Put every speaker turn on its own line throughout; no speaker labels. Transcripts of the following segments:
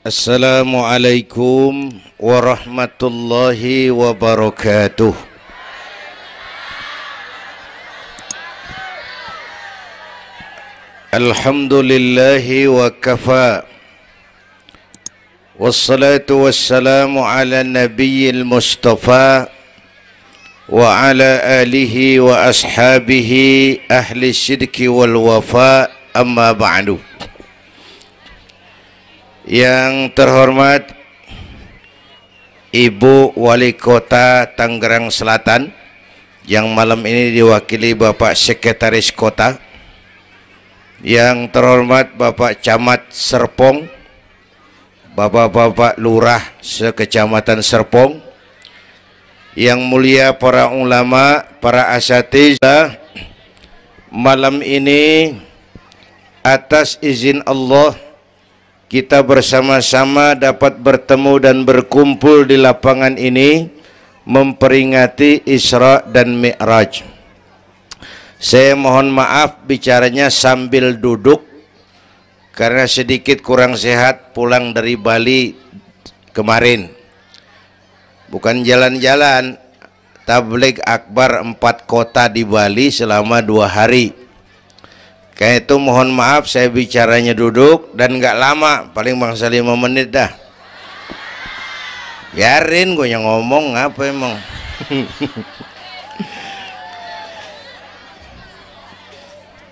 Assalamualaikum warahmatullahi wabarakatuh. Alhamdulillahi wa kafa. Wassalatu wassalamu ala nabiyyil mustafa wa ala alihi wa ashabihi ahli syirki wal wafa, amma ba'du. Yang terhormat Ibu Wali Kota Tangerang Selatan, yang malam ini diwakili Bapak Sekretaris Kota, yang terhormat Bapak Camat Serpong, Bapak-bapak Lurah sekecamatan Serpong, yang mulia para ulama, para asatidzah, malam ini atas izin Allah kita bersama-sama dapat bertemu dan berkumpul di lapangan ini memperingati Isra dan Mi'raj. Saya mohon maaf bicaranya sambil duduk karena sedikit kurang sehat pulang dari Bali kemarin. Bukan jalan-jalan, tabligh akbar 4 kota di Bali selama 2 hari. Kayak itu mohon maaf saya bicaranya duduk dan nggak lama, paling bangsa 5 menit dah. Biarin gue yang ngomong, apa emang.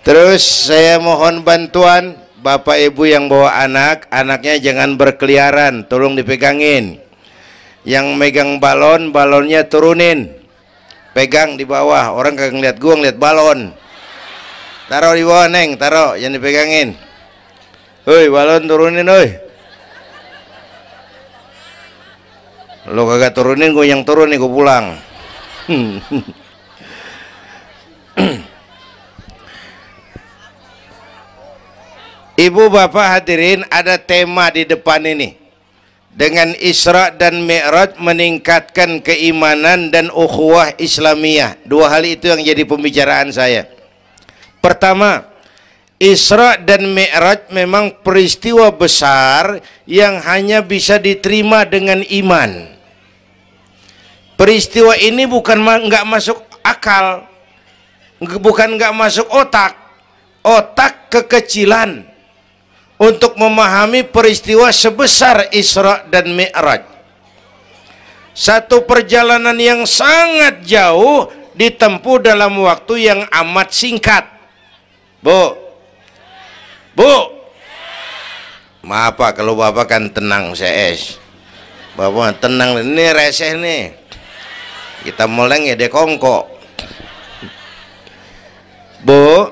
Terus saya mohon bantuan Bapak Ibu yang bawa anak, anaknya jangan berkeliaran, tolong dipegangin. Yang megang balon, balonnya turunin, pegang di bawah, orang kagak ngeliat gua, ngeliat balon. Taruh di bawah neng, taruh, jangan dipegangin. Hoi, balon turunin, hoi. Lo kagak turunin, gue yang turun nih, gue pulang. Ibu bapak hadirin, ada tema di depan ini. Dengan Isra dan Mi'raj meningkatkan keimanan dan ukhuwah Islamiyah. 2 hal itu yang jadi pembicaraan saya. Pertama, Isra dan Mi'raj memang peristiwa besar yang hanya bisa diterima dengan iman. Peristiwa ini bukan nggak masuk akal, bukan nggak masuk otak. Otak kekecilan untuk memahami peristiwa sebesar Isra dan Mi'raj. Satu perjalanan yang sangat jauh ditempuh dalam waktu yang amat singkat. Bu, maaf Pak, kalau Bapak kan tenang CS. Bapak tenang, ini reseh nih. Kita meleng ya dekongko. Bu,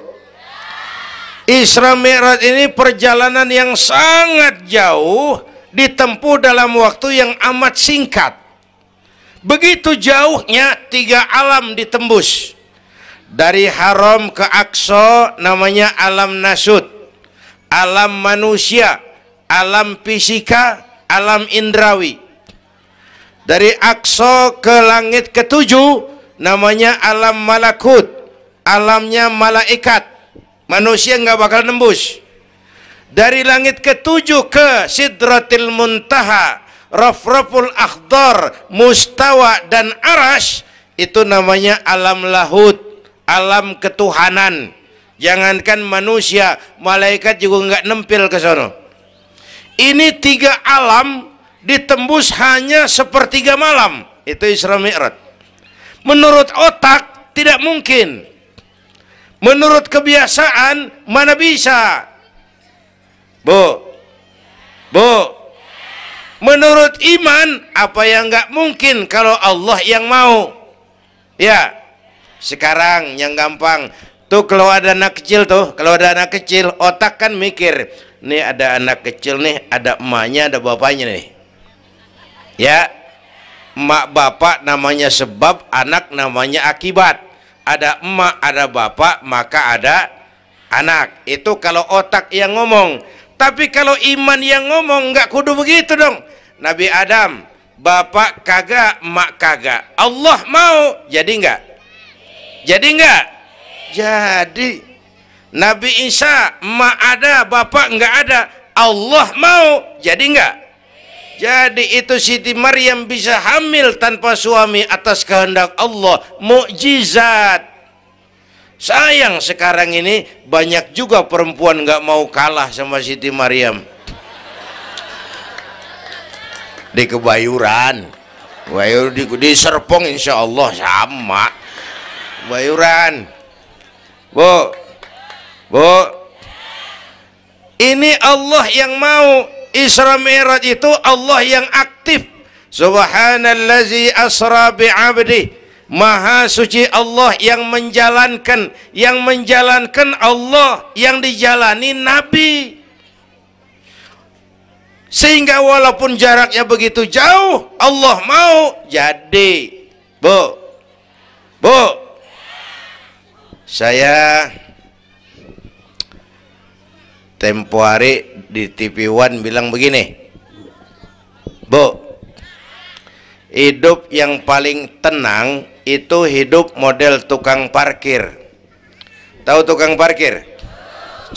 Isra Mi'raj ini perjalanan yang sangat jauh ditempuh dalam waktu yang amat singkat. Begitu jauhnya 3 alam ditembus. Dari Haram ke Aqsa namanya alam nasut, alam manusia, alam fisika, alam indrawi. Dari Aqsa ke langit ke-7 namanya alam malakut, alamnya malaikat. Manusia nggak bakal nembus. Dari langit ke-7 ke Sidratil Muntaha, Rafraful Akhdar, Mustawa dan Arash, itu namanya alam lahut, alam ketuhanan. Jangankan manusia, malaikat juga nggak nempel ke sono. Ini 3 alam ditembus hanya sepertiga malam. Itu Isra Mi'raj. Menurut otak tidak mungkin. Menurut kebiasaan mana bisa? Bu, menurut iman apa yang nggak mungkin kalau Allah yang mau? Ya, sekarang yang gampang tuh, kalau ada anak kecil tuh, kalau ada anak kecil otak kan mikir, nih ada anak kecil nih, ada emaknya, ada bapaknya nih. Ya, emak bapak namanya sebab, anak namanya akibat. Ada emak, ada bapak, maka ada anak. Itu kalau otak yang ngomong. Tapi kalau iman yang ngomong, nggak kudu begitu dong. Nabi Adam, bapak kagak, emak kagak. Allah mau, jadi nggak? Jadi nggak? Jadi. Nabi Isa, emak ada, bapak nggak ada. Allah mau, jadi nggak? Jadi itu Siti Maryam bisa hamil tanpa suami atas kehendak Allah, mukjizat. Sayang sekarang ini banyak juga perempuan nggak mau kalah sama Siti Maryam. Di Kebayuran, di Serpong insya Allah sama. Kebayuran, Bu, ini Allah yang mau. Isra Mi'raj itu Allah yang aktif. Subhanallazi asra bi'abdi. Maha suci Allah yang menjalankan Allah, yang dijalani Nabi. Sehingga walaupun jaraknya begitu jauh, Allah mau jadi. Bu, saya tempo hari di TV One bilang begini, Bu, hidup yang paling tenang itu hidup model tukang parkir. Tahu tukang parkir?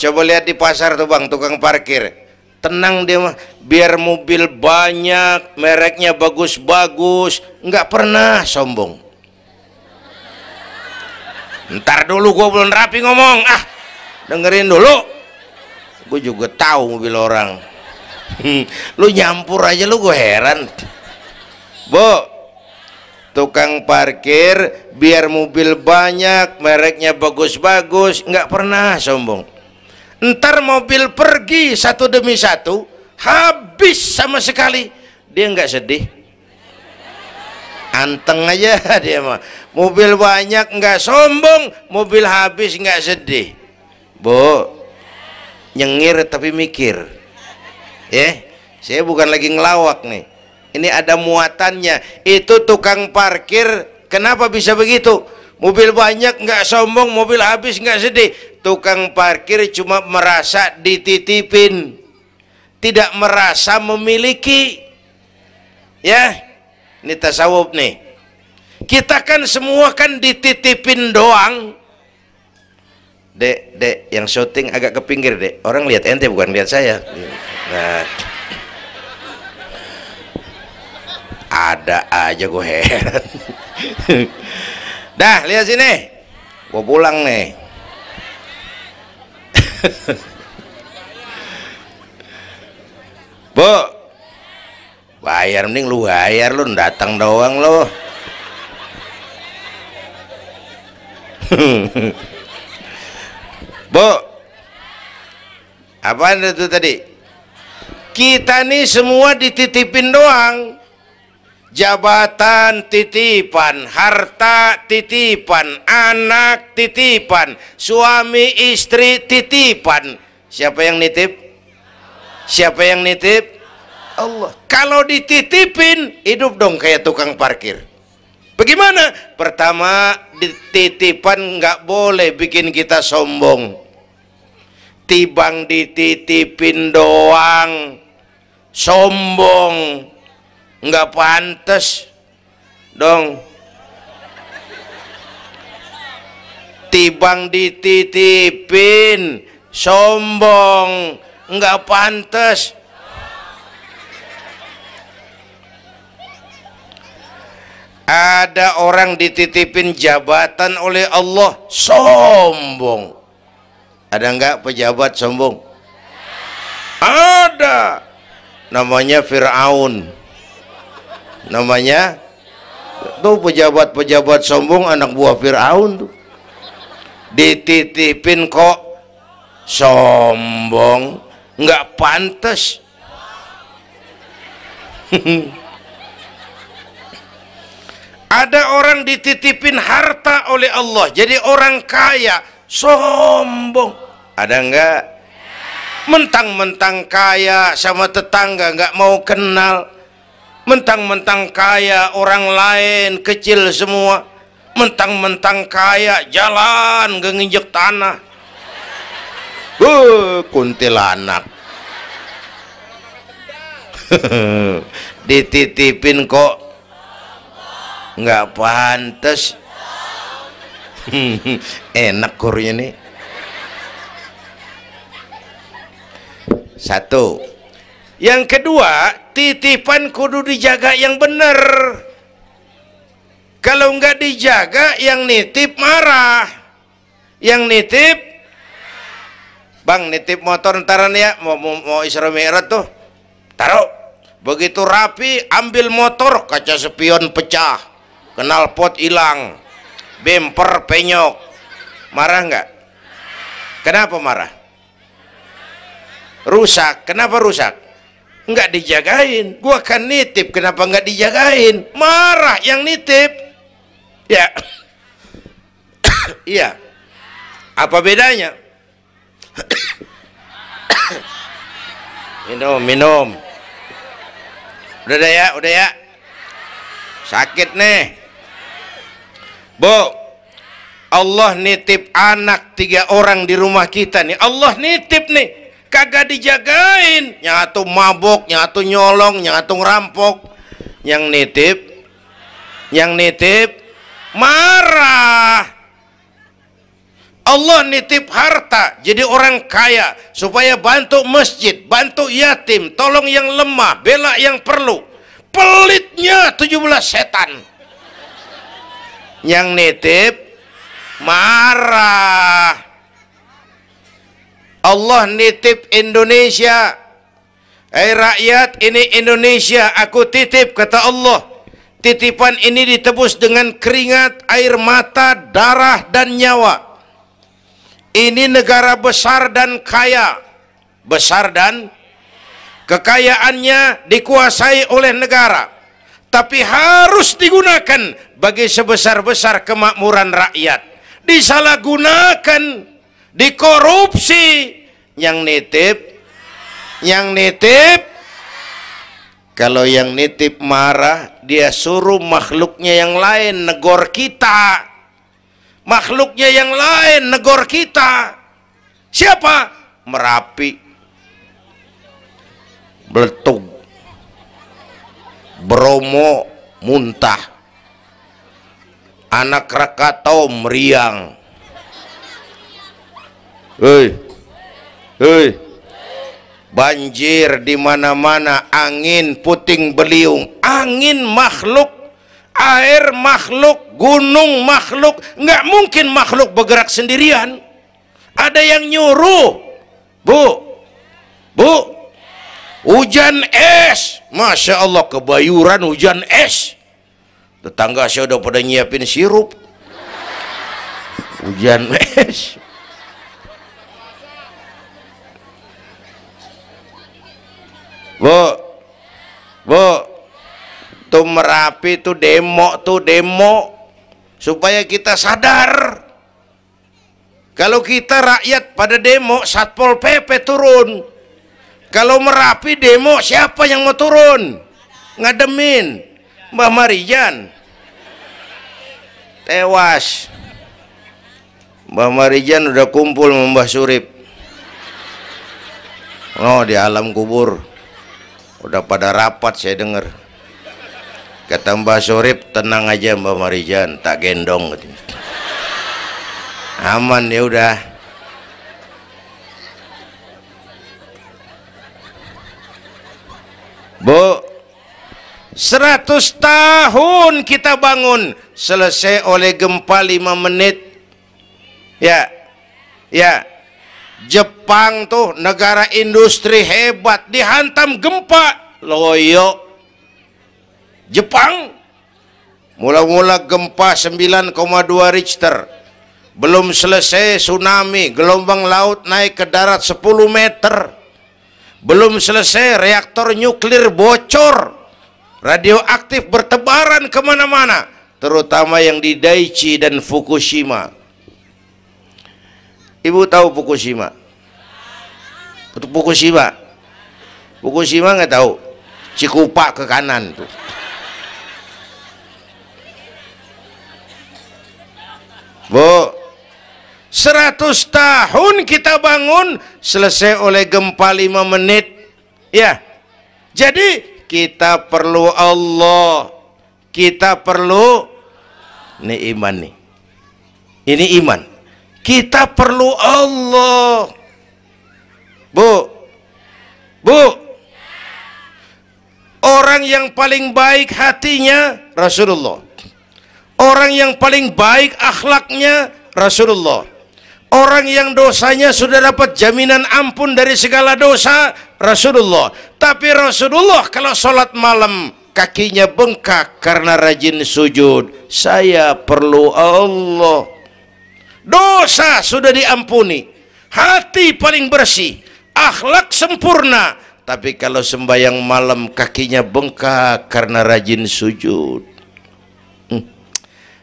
Coba lihat di pasar tuh Bang, tukang parkir. Tenang dia mah, biar mobil banyak, mereknya bagus-bagus, nggak pernah sombong. Ntar dulu, gue belum rapi ngomong. Dengerin dulu. Gue juga tahu mobil orang. Lu nyampur aja lu, gue heran. Bu, tukang parkir biar mobil banyak, mereknya bagus-bagus, nggak pernah sombong. Ntar mobil pergi satu demi satu, habis sama sekali, dia nggak sedih. Anteng aja dia mah. Mobil banyak nggak sombong, mobil habis nggak sedih. Bu, nyengir tapi mikir, ya. Saya bukan lagi ngelawak nih, ini ada muatannya. Itu tukang parkir kenapa bisa begitu? Mobil banyak nggak sombong, mobil habis nggak sedih. Tukang parkir cuma merasa dititipin, tidak merasa memiliki. Ya, ini tasawuf nih. Kita kan semua kan dititipin doang. Dek, yang syuting agak ke pinggir, Dek. Orang lihat ente bukan lihat saya. Nah, ada aja gue heran. Dah, lihat sini. Gue pulang nih. Bu, bayar, mending lu bayar, lu datang doang lu. Bu, apaan itu tadi? Kita nih semua dititipin doang. Jabatan titipan, harta titipan, anak titipan, suami istri titipan. Siapa yang nitip? Siapa yang nitip? Allah. Kalau dititipin, hidup dong kayak tukang parkir. Bagaimana? Pertama, titipan nggak boleh bikin kita sombong. Tibang dititipin doang sombong, nggak pantas dong. Tibang dititipin sombong, nggak pantas. Ada orang dititipin jabatan oleh Allah sombong. Ada enggak pejabat sombong? Ada. Namanya Fir'aun. Namanya tuh pejabat-pejabat sombong, anak buah Fir'aun tuh. Dititipin kok sombong, enggak pantas. Ada orang dititipin harta oleh Allah, jadi orang kaya, sombong. Ada enggak? Mentang-mentang kaya sama tetangga enggak mau kenal. Mentang-mentang kaya orang lain kecil semua. Mentang-mentang kaya jalan gak nginjek tanah. Kuntilanak. Dititipin kok nggak pantas. Enak kurnya nih. Satu, Yang kedua, titipan kudu dijaga yang benar. Kalau nggak dijaga, yang nitip marah. Yang nitip, bang nitip motor ntaran ya, mau Isra Mi'raj tuh, taruh. Begitu rapi, ambil motor, kaca spion pecah, knalpot hilang, bemper penyok. Marah nggak? Kenapa marah? Rusak. Kenapa rusak? Nggak dijagain. Gua kan nitip, kenapa nggak dijagain? Marah yang nitip. Ya. Iya. Apa bedanya? Minum. Udah ya. Sakit nih. Bu, Allah nitip anak 3 orang di rumah kita nih. Allah nitip nih. Kagak dijagain, nyatu mabok, nyatu nyolong, nyatu ngerampok. Yang nitip marah. Allah nitip harta jadi orang kaya supaya bantu masjid, bantu yatim, tolong yang lemah, bela yang perlu. Pelitnya 17 setan. Yang nitip marah. Allah nitip Indonesia. Rakyat, ini Indonesia aku titip, kata Allah. Titipan ini ditebus dengan keringat, air mata, darah dan nyawa. Ini negara besar dan kaya. Besar dan kekayaannya dikuasai oleh negara, tapi harus digunakan bagi sebesar-besar kemakmuran rakyat. Disalahgunakan, dikorupsi. Yang nitip, kalau yang nitip marah, dia suruh makhluknya yang lain negor kita. Makhluknya yang lain negor kita. Siapa? Merapi, Beletung, Bromo muntah, Anak Krakatau meriang. Hei, banjir di mana-mana, angin puting beliung, angin makhluk, air makhluk, gunung makhluk. Nggak mungkin makhluk bergerak sendirian. Ada yang nyuruh. Bu, hujan es, masya Allah, kebayuran hujan es. Tetangga saya udah pada nyiapin sirup. Hujan es. Bu, tuh Merapi tuh demo supaya kita sadar. Kalau kita rakyat pada demo, Satpol PP turun. Kalau Merapi demo, siapa yang mau turun? Ngademin Mbah Marijan. Tewas. Mbah Marijan udah kumpul sama Mbah Surip. Oh, di alam kubur. Udah pada rapat saya dengar. Kata Mbah Surip, tenang aja Mbah Marijan, tak gendong. Aman ya udah. Bu, 100 tahun kita bangun, selesai oleh gempa 5 menit. Ya. Jepang tuh negara industri hebat, dihantam gempa, loyo. Jepang mula-mula gempa 9,2 Richter, belum selesai tsunami, gelombang laut naik ke darat 10 meter, belum selesai reaktor nuklir bocor, radioaktif bertebaran kemana-mana, terutama yang di Daiichi dan Fukushima. Ibu tahu Fukushima? Fukushima nggak tahu? Cikupa ke kanan tuh. Bu, 100 tahun kita bangun, selesai oleh gempa 5 menit. Ya, jadi kita perlu Allah, kita perlu, ini iman nih, ini iman. Kita perlu Allah. Bu, Orang yang paling baik hatinya Rasulullah. Orang yang paling baik akhlaknya Rasulullah. Orang yang dosanya sudah dapat jaminan ampun dari segala dosa Rasulullah. Tapi Rasulullah kalau sholat malam kakinya bengkak karena rajin sujud. Saya perlu Allah. Dosa sudah diampuni, hati paling bersih, akhlak sempurna. Tapi kalau sembahyang malam kakinya bengkak karena rajin sujud.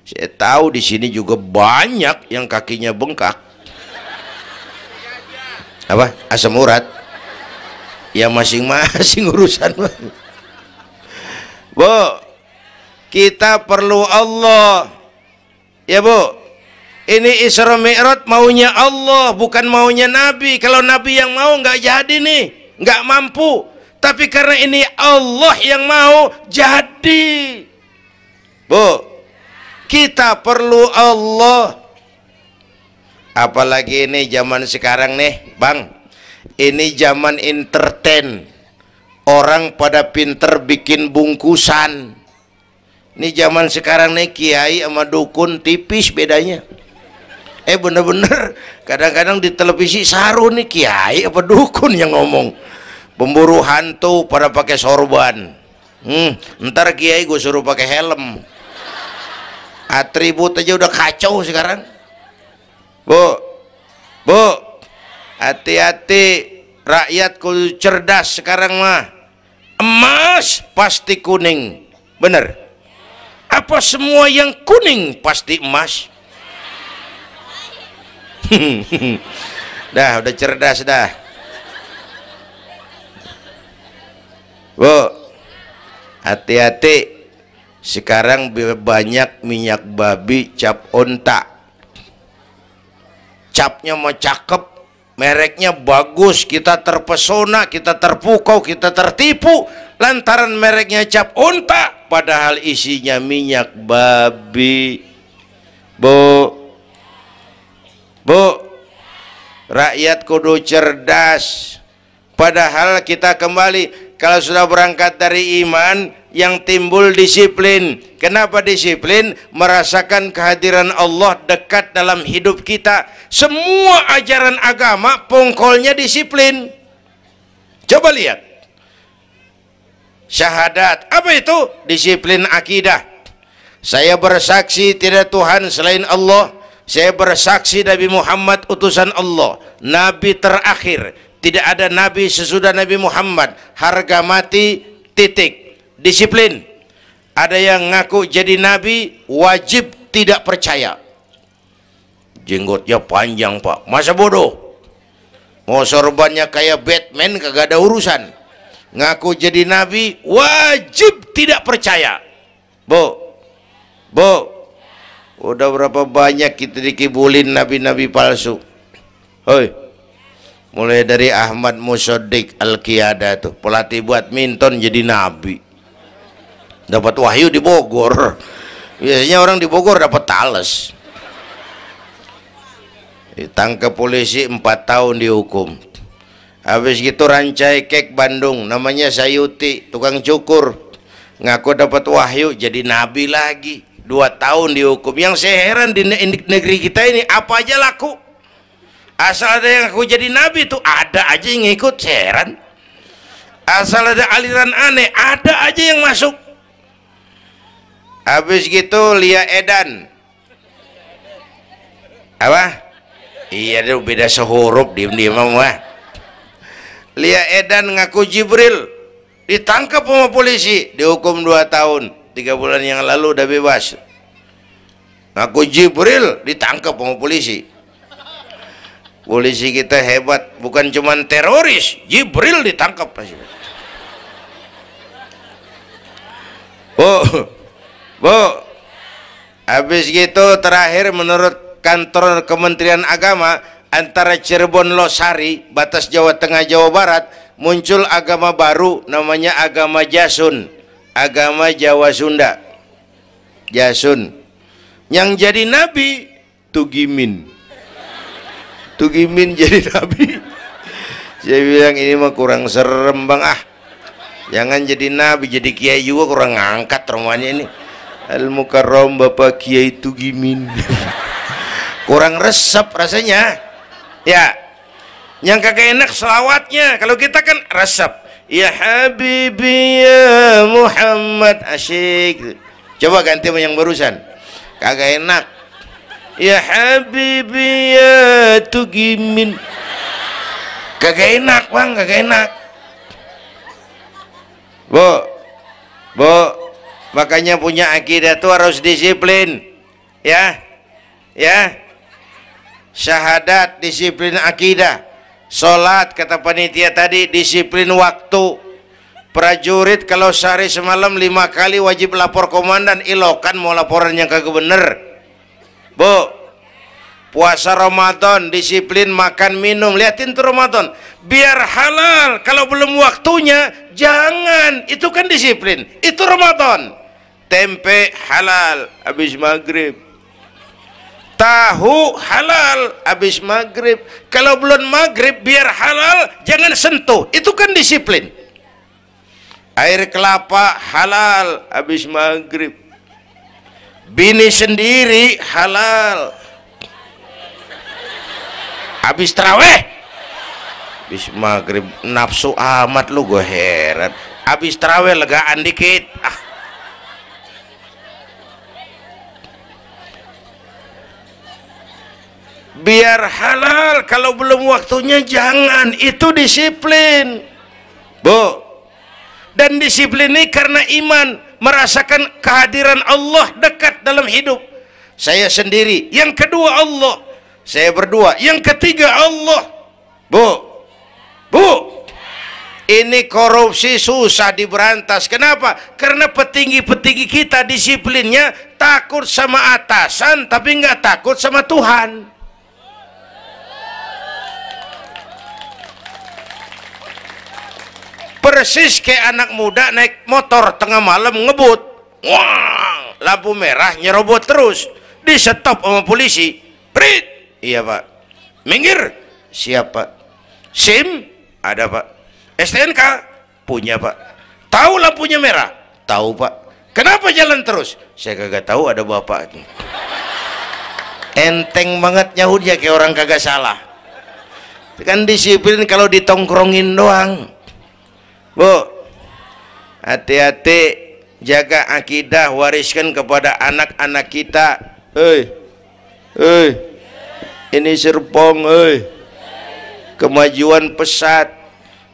Saya tahu di sini juga banyak yang kakinya bengkak. Apa? Asam urat. Ya masing-masing urusan. Bu, kita perlu Allah. Ya Bu, ini Isra Mi'raj maunya Allah, bukan maunya Nabi. Kalau Nabi yang mau nggak jadi nih, nggak mampu. Tapi karena ini Allah yang mau, jadi. Bu, kita perlu Allah. Apalagi ini zaman sekarang nih Bang, ini zaman entertain. Orang pada pinter bikin bungkusan. Ini zaman sekarang nih kiai sama dukun tipis bedanya. Bener-bener kadang-kadang di televisi saru nih kiai apa dukun yang ngomong. Pemburu hantu pada pakai sorban. Ntar kiai gue suruh pakai helm. Atribut aja udah kacau sekarang. Bu, hati-hati, rakyat kudu cerdas sekarang mah. Emas pasti kuning, bener? Apa semua yang kuning pasti emas? Udah cerdas dah. Bu, hati-hati. Sekarang banyak minyak babi cap onta. Capnya mau cakep, mereknya bagus, kita terpesona, kita terpukau, kita tertipu lantaran mereknya cap onta, padahal isinya minyak babi. Bu, rakyat kudu cerdas. Padahal kita kembali, kalau sudah berangkat dari iman, yang timbul disiplin. Kenapa disiplin? Merasakan kehadiran Allah dekat dalam hidup kita. Semua ajaran agama pongkolnya disiplin. Coba lihat. Syahadat, apa itu? Disiplin akidah. Saya bersaksi tidak Tuhan selain Allah. Saya bersaksi Nabi Muhammad utusan Allah, Nabi terakhir. Tidak ada Nabi sesudah Nabi Muhammad. Harga mati, titik. Disiplin. Ada yang ngaku jadi Nabi, wajib tidak percaya. Jenggotnya panjang Pak, masa bodoh. Mau sorbannya kayak Batman, kagak ada urusan. Ngaku jadi Nabi, wajib tidak percaya. Bu, udah berapa banyak kita dikibulin nabi-nabi palsu. Hoi, mulai dari Ahmad Musaddiq Al-Qiyada tuh, pelatih badminton jadi nabi. Dapat wahyu di Bogor. Biasanya orang di Bogor dapat tales. Ditangkap polisi 4 tahun dihukum. Habis gitu Rancai Kek Bandung, namanya Sayuti, tukang cukur, ngaku dapat wahyu jadi nabi lagi. 2 tahun dihukum. Yang saya heran di negeri kita ini apa aja laku. Asal ada yang ngaku jadi nabi tuh ada aja yang ngikut, saya heran. Asal ada aliran aneh ada aja yang masuk. Habis gitu Lia Edan. Apa? Iya dia beda sehuruf, diem-diem mah. Lia Edan ngaku Jibril, ditangkap sama polisi, dihukum 2 tahun. 3 bulan yang lalu udah bebas. Ngaku Jibril, ditangkap sama polisi. Polisi kita hebat, bukan cuman teroris, Jibril ditangkap. Bu, habis gitu terakhir menurut kantor Kementerian Agama, antara Cirebon Losari, batas Jawa Tengah Jawa Barat, muncul agama baru namanya agama Jasun, agama Jawa Sunda. Jasun. Yang jadi nabi Tugimin. Tugimin jadi nabi. Saya bilang ini mah kurang serem Bang, Jangan jadi nabi, jadi kiai juga kurang ngangkat rumahnya ini. Al Mukarram Bapak Kiai Tugimin. Kurang resep rasanya. Ya. Yang kagak enak selawatnya. Kalau kita kan resep. Ya Habibi ya Muhammad, asyik. Coba ganti yang barusan. Kagak enak. Ya Habibi ya Tugimin. Kagak enak bang, kagak enak. Bu, makanya punya akidah tuh harus disiplin, ya, syahadat disiplin akidah, sholat kata panitia tadi disiplin waktu, prajurit kalau sehari semalam 5 kali wajib lapor komandan, ilokan mau laporan yang kagak bener. Bu, puasa Ramadan disiplin makan minum, liatin tuh Ramadan biar halal, kalau belum waktunya jangan, itu kan disiplin, itu Ramadan. Tempe halal habis maghrib, tahu halal habis maghrib, kalau belum maghrib biar halal jangan sentuh, itu kan disiplin. Air kelapa halal habis maghrib, bini sendiri halal habis taraweh, habis maghrib nafsu amat lu, gue heran. Habis taraweh legaan dikit, biar halal, kalau belum waktunya jangan, itu disiplin. Bu, dan disiplin ini karena iman, merasakan kehadiran Allah dekat dalam hidup. Saya sendiri, yang kedua Allah, saya berdua, yang ketiga Allah. Bu, ini korupsi susah diberantas. Kenapa? Karena petinggi-petinggi kita disiplinnya takut sama atasan tapi nggak takut sama Tuhan. Persis kayak anak muda naik motor tengah malam ngebut, wah, lampu merah nyerobot terus, di stop sama polisi. Prit, iya pak. Minggir, siapa? SIM ada pak, STNK punya pak. Tahu lampunya merah? Tahu pak. Kenapa jalan terus? Saya kagak tahu, ada bapak. Enteng banget nyahudnya kayak orang kagak salah. Kan disiplin kalau ditongkrongin doang. Bu, hati-hati, jaga akidah, wariskan kepada anak-anak kita. Ini Serpong, kemajuan pesat.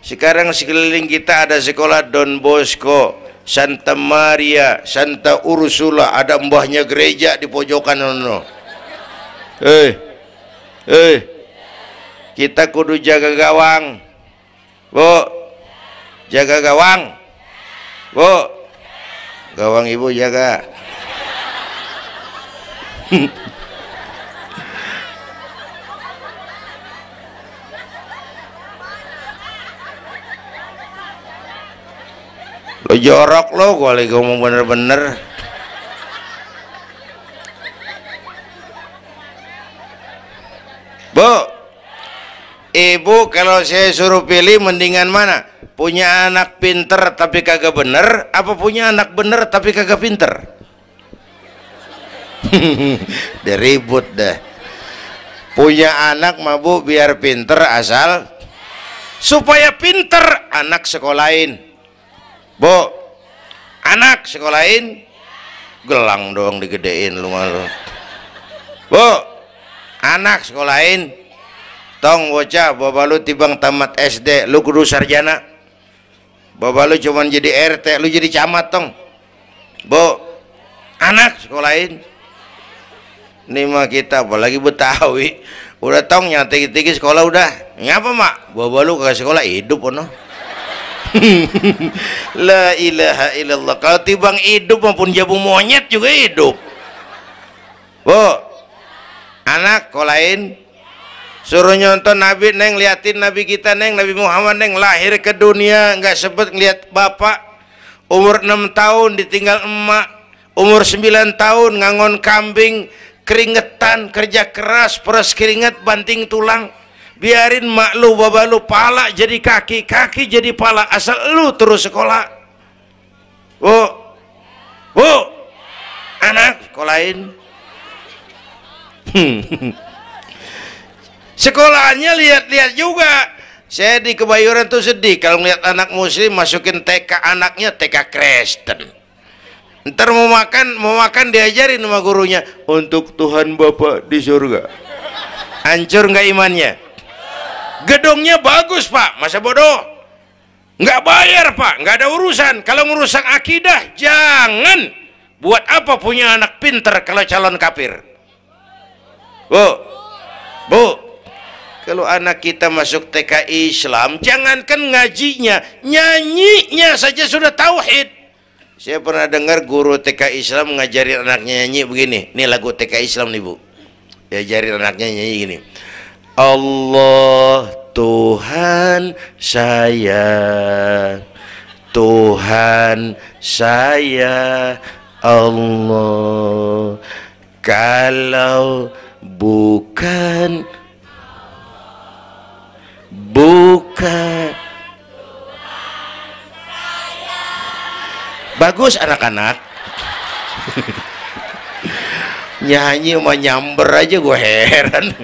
Sekarang sekeliling kita ada sekolah Don Bosco, Santa Maria, Santa Ursula, ada mbahnya gereja di pojokan ono. Kita kudu jaga gawang. Bu, jaga gawang. Bu, gawang ibu jaga. Lo jorok lo, gue lagi ngomong bener-bener. Bu, ibu kalau saya suruh pilih mendingan mana? Punya anak pinter tapi kagak bener, apa punya anak bener tapi kagak pinter? Udah ribut dah. Punya anak mah bu biar pinter, asal supaya pinter anak sekolahin. Bu, anak sekolahin, gelang doang digedein lu malu. Bu, anak sekolahin, tong bocah, bapak lu tibang tamat SD, lu kudu sarjana. Bapak lu cuman jadi RT, lu jadi camat tong. Bu, anak sekolahin. Ini mah kita apalagi Betawi, udah tong nyati-tiki sekolah udah. Ngapa mak? Bapak lu ke sekolah hidup ono. La ilaha illallah. Kalau tibang hidup maupun jabu monyet juga hidup. Bu, anak sekolahin. Suruh nyonton Nabi neng, liatin Nabi kita neng, Nabi Muhammad neng, lahir ke dunia nggak sebet ngeliat bapak, umur 6 tahun ditinggal emak, umur 9 tahun ngangon kambing, keringetan, kerja keras, peres keringet, banting tulang, Biarin mak lu, baba lu, pala jadi kaki, kaki jadi pala, asal lu terus sekolah. Bu, anak sekolahin. Sekolahannya lihat-lihat juga. Saya di Kebayoran tuh sedih kalau ngeliat anak muslim masukin TK, anaknya TK Kristen. Ntar mau makan diajarin sama gurunya, untuk Tuhan Bapa di surga. Hancur nggak imannya? Gedungnya bagus pak, masa bodoh? Nggak bayar pak, nggak ada urusan. Kalau ngerusak akidah, jangan. Buat apa punya anak pinter kalau calon kafir? Bu, kalau anak kita masuk TK Islam, jangankan ngajinya, nyanyinya saja sudah tauhid. Saya pernah dengar guru TK Islam ngajarin anaknya nyanyi begini. Ini lagu TK Islam nih bu. Diajarin anaknya nyanyi gini. Allah Tuhan saya, Tuhan saya Allah. Kalau bukan bagus anak-anak. Nyanyi sama nyamber aja gue heran.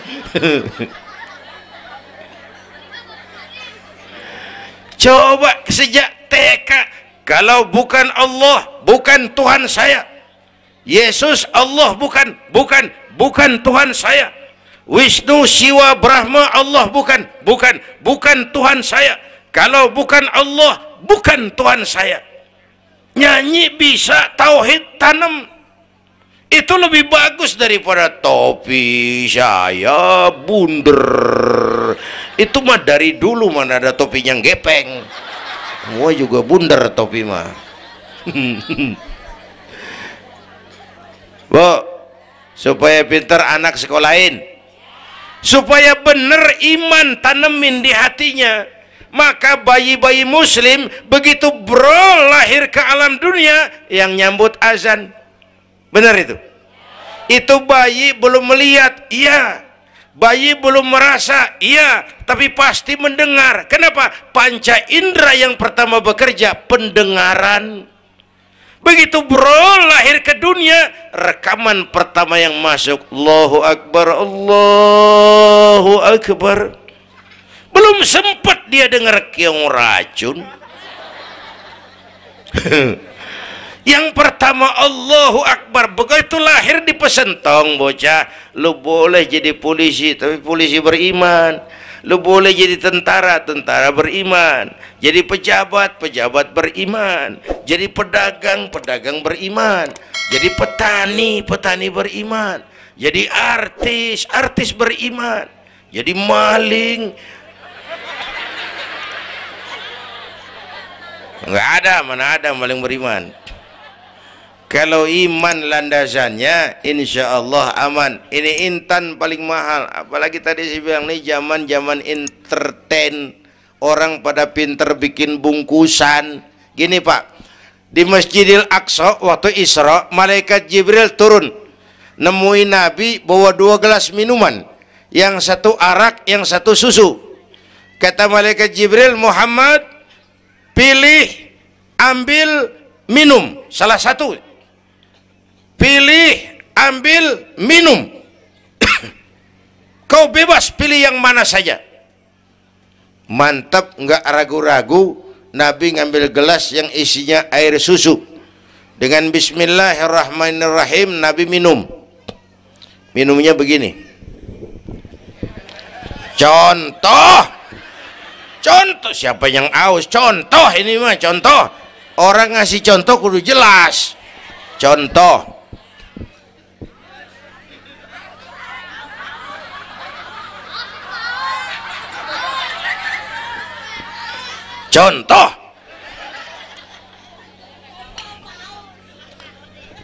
Coba sejak TK, kalau bukan Allah, bukan Tuhan saya. Yesus Allah bukan Tuhan saya. Wisnu Siwa Brahma Allah bukan Tuhan saya. Kalau bukan Allah, bukan Tuhan saya. Nyanyi bisa, tauhid tanam. Itu lebih bagus daripada topi saya bunder. Itu mah dari dulu mana ada topinya gepeng. Semua juga bunder topi mah. Bu, supaya pintar anak sekolahin, supaya bener iman tanemin di hatinya. Maka bayi-bayi muslim begitu bro lahir ke alam dunia yang nyambut azan. Benar itu? Itu bayi belum melihat, iya. Bayi belum merasa, iya. Tapi pasti mendengar. Kenapa? Panca indera yang pertama bekerja, pendengaran. Begitu bro lahir ke dunia, rekaman pertama yang masuk, Allahu Akbar, Allahu Akbar. Belum sempat dia dengar keong racun. Yang pertama Allahu Akbar, begitu lahir dipesentong bocah, lu boleh jadi polisi tapi polisi beriman, lu boleh jadi tentara, tentara beriman, jadi pejabat, pejabat beriman, jadi pedagang, pedagang beriman, jadi petani, petani beriman, jadi artis, artis beriman, jadi maling. Enggak ada, mana ada maling beriman. Kalau iman landasannya, insya Allah aman. Ini intan paling mahal. Apalagi tadi saya bilang nih zaman entertain, orang pada pinter bikin bungkusan. Gini pak, di Masjidil Aqsa waktu Isra, malaikat Jibril turun, nemuin Nabi bawa 2 gelas minuman, yang satu arak, yang satu susu. Kata malaikat Jibril, Muhammad, pilih, ambil, minum salah satu. Pilih, ambil, minum. Kau bebas pilih yang mana saja. Mantap, nggak ragu-ragu. Nabi ngambil gelas yang isinya air susu. Dengan Bismillahirrahmanirrahim, Nabi minum. Minumnya begini. Contoh, siapa yang aus? Contoh ini mah contoh. Orang ngasih contoh kudu jelas. Contoh. Contoh.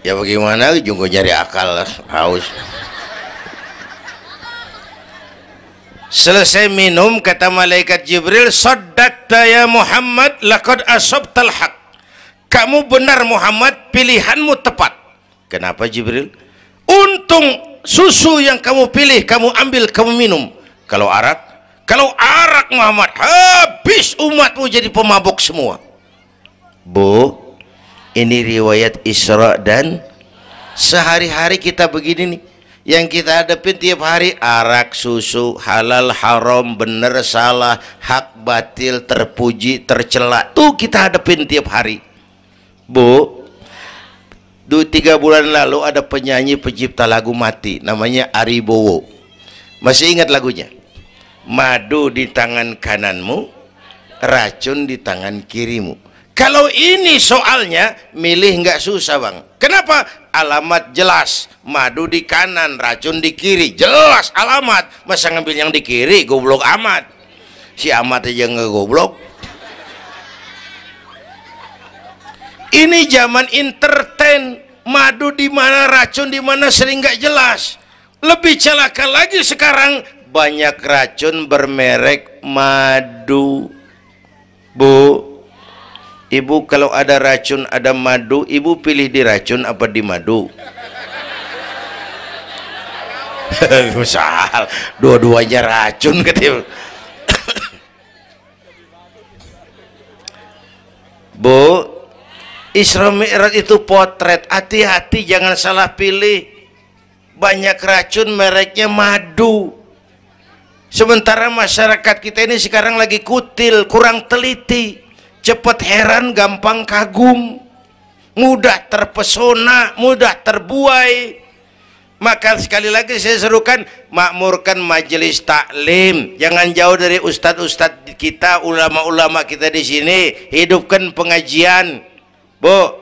Ya bagaimana juga nyari akal haus. Selesai minum kata malaikat Jibril, saddaqta ya Muhammad laqad asabtal haq. Kamu benar Muhammad, pilihanmu tepat. Kenapa Jibril? Untung susu yang kamu pilih, kamu ambil, kamu minum. Kalau arak, Kalau arak Muhammad, habis umatmu jadi pemabuk semua. Bu, ini riwayat Isra dan sehari-hari kita begini nih. Yang kita hadapin tiap hari arak, susu, halal, haram, benar, salah, hak, batil, terpuji, tercela. Tuh kita hadapin tiap hari. Bu, 3 bulan lalu ada penyanyi pencipta lagu mati, namanya Ari Bowo. Masih ingat lagunya? Madu di tangan kananmu, racun di tangan kirimu. Kalau ini soalnya, milih nggak susah bang. Kenapa? Alamat jelas, madu di kanan, racun di kiri, jelas alamat. Masa ngambil yang di kiri, goblok amat. Si amat aja nggak goblok. Ini zaman entertain, madu di mana, racun di mana sering nggak jelas. Lebih celaka lagi sekarang, banyak racun bermerek madu. Bu, ibu kalau ada racun ada madu, ibu pilih di racun apa di madu? Misal dua-duanya racun katanya. Bu, Isra Mi'raj itu potret, hati-hati jangan salah pilih. Banyak racun mereknya madu. Sementara masyarakat kita ini sekarang lagi kutil, kurang teliti, cepat heran, gampang kagum, mudah terpesona, mudah terbuai. Maka sekali lagi saya serukan, makmurkan majelis taklim, jangan jauh dari ustadz-ustadz kita, ulama-ulama kita di sini, hidupkan pengajian. Bu,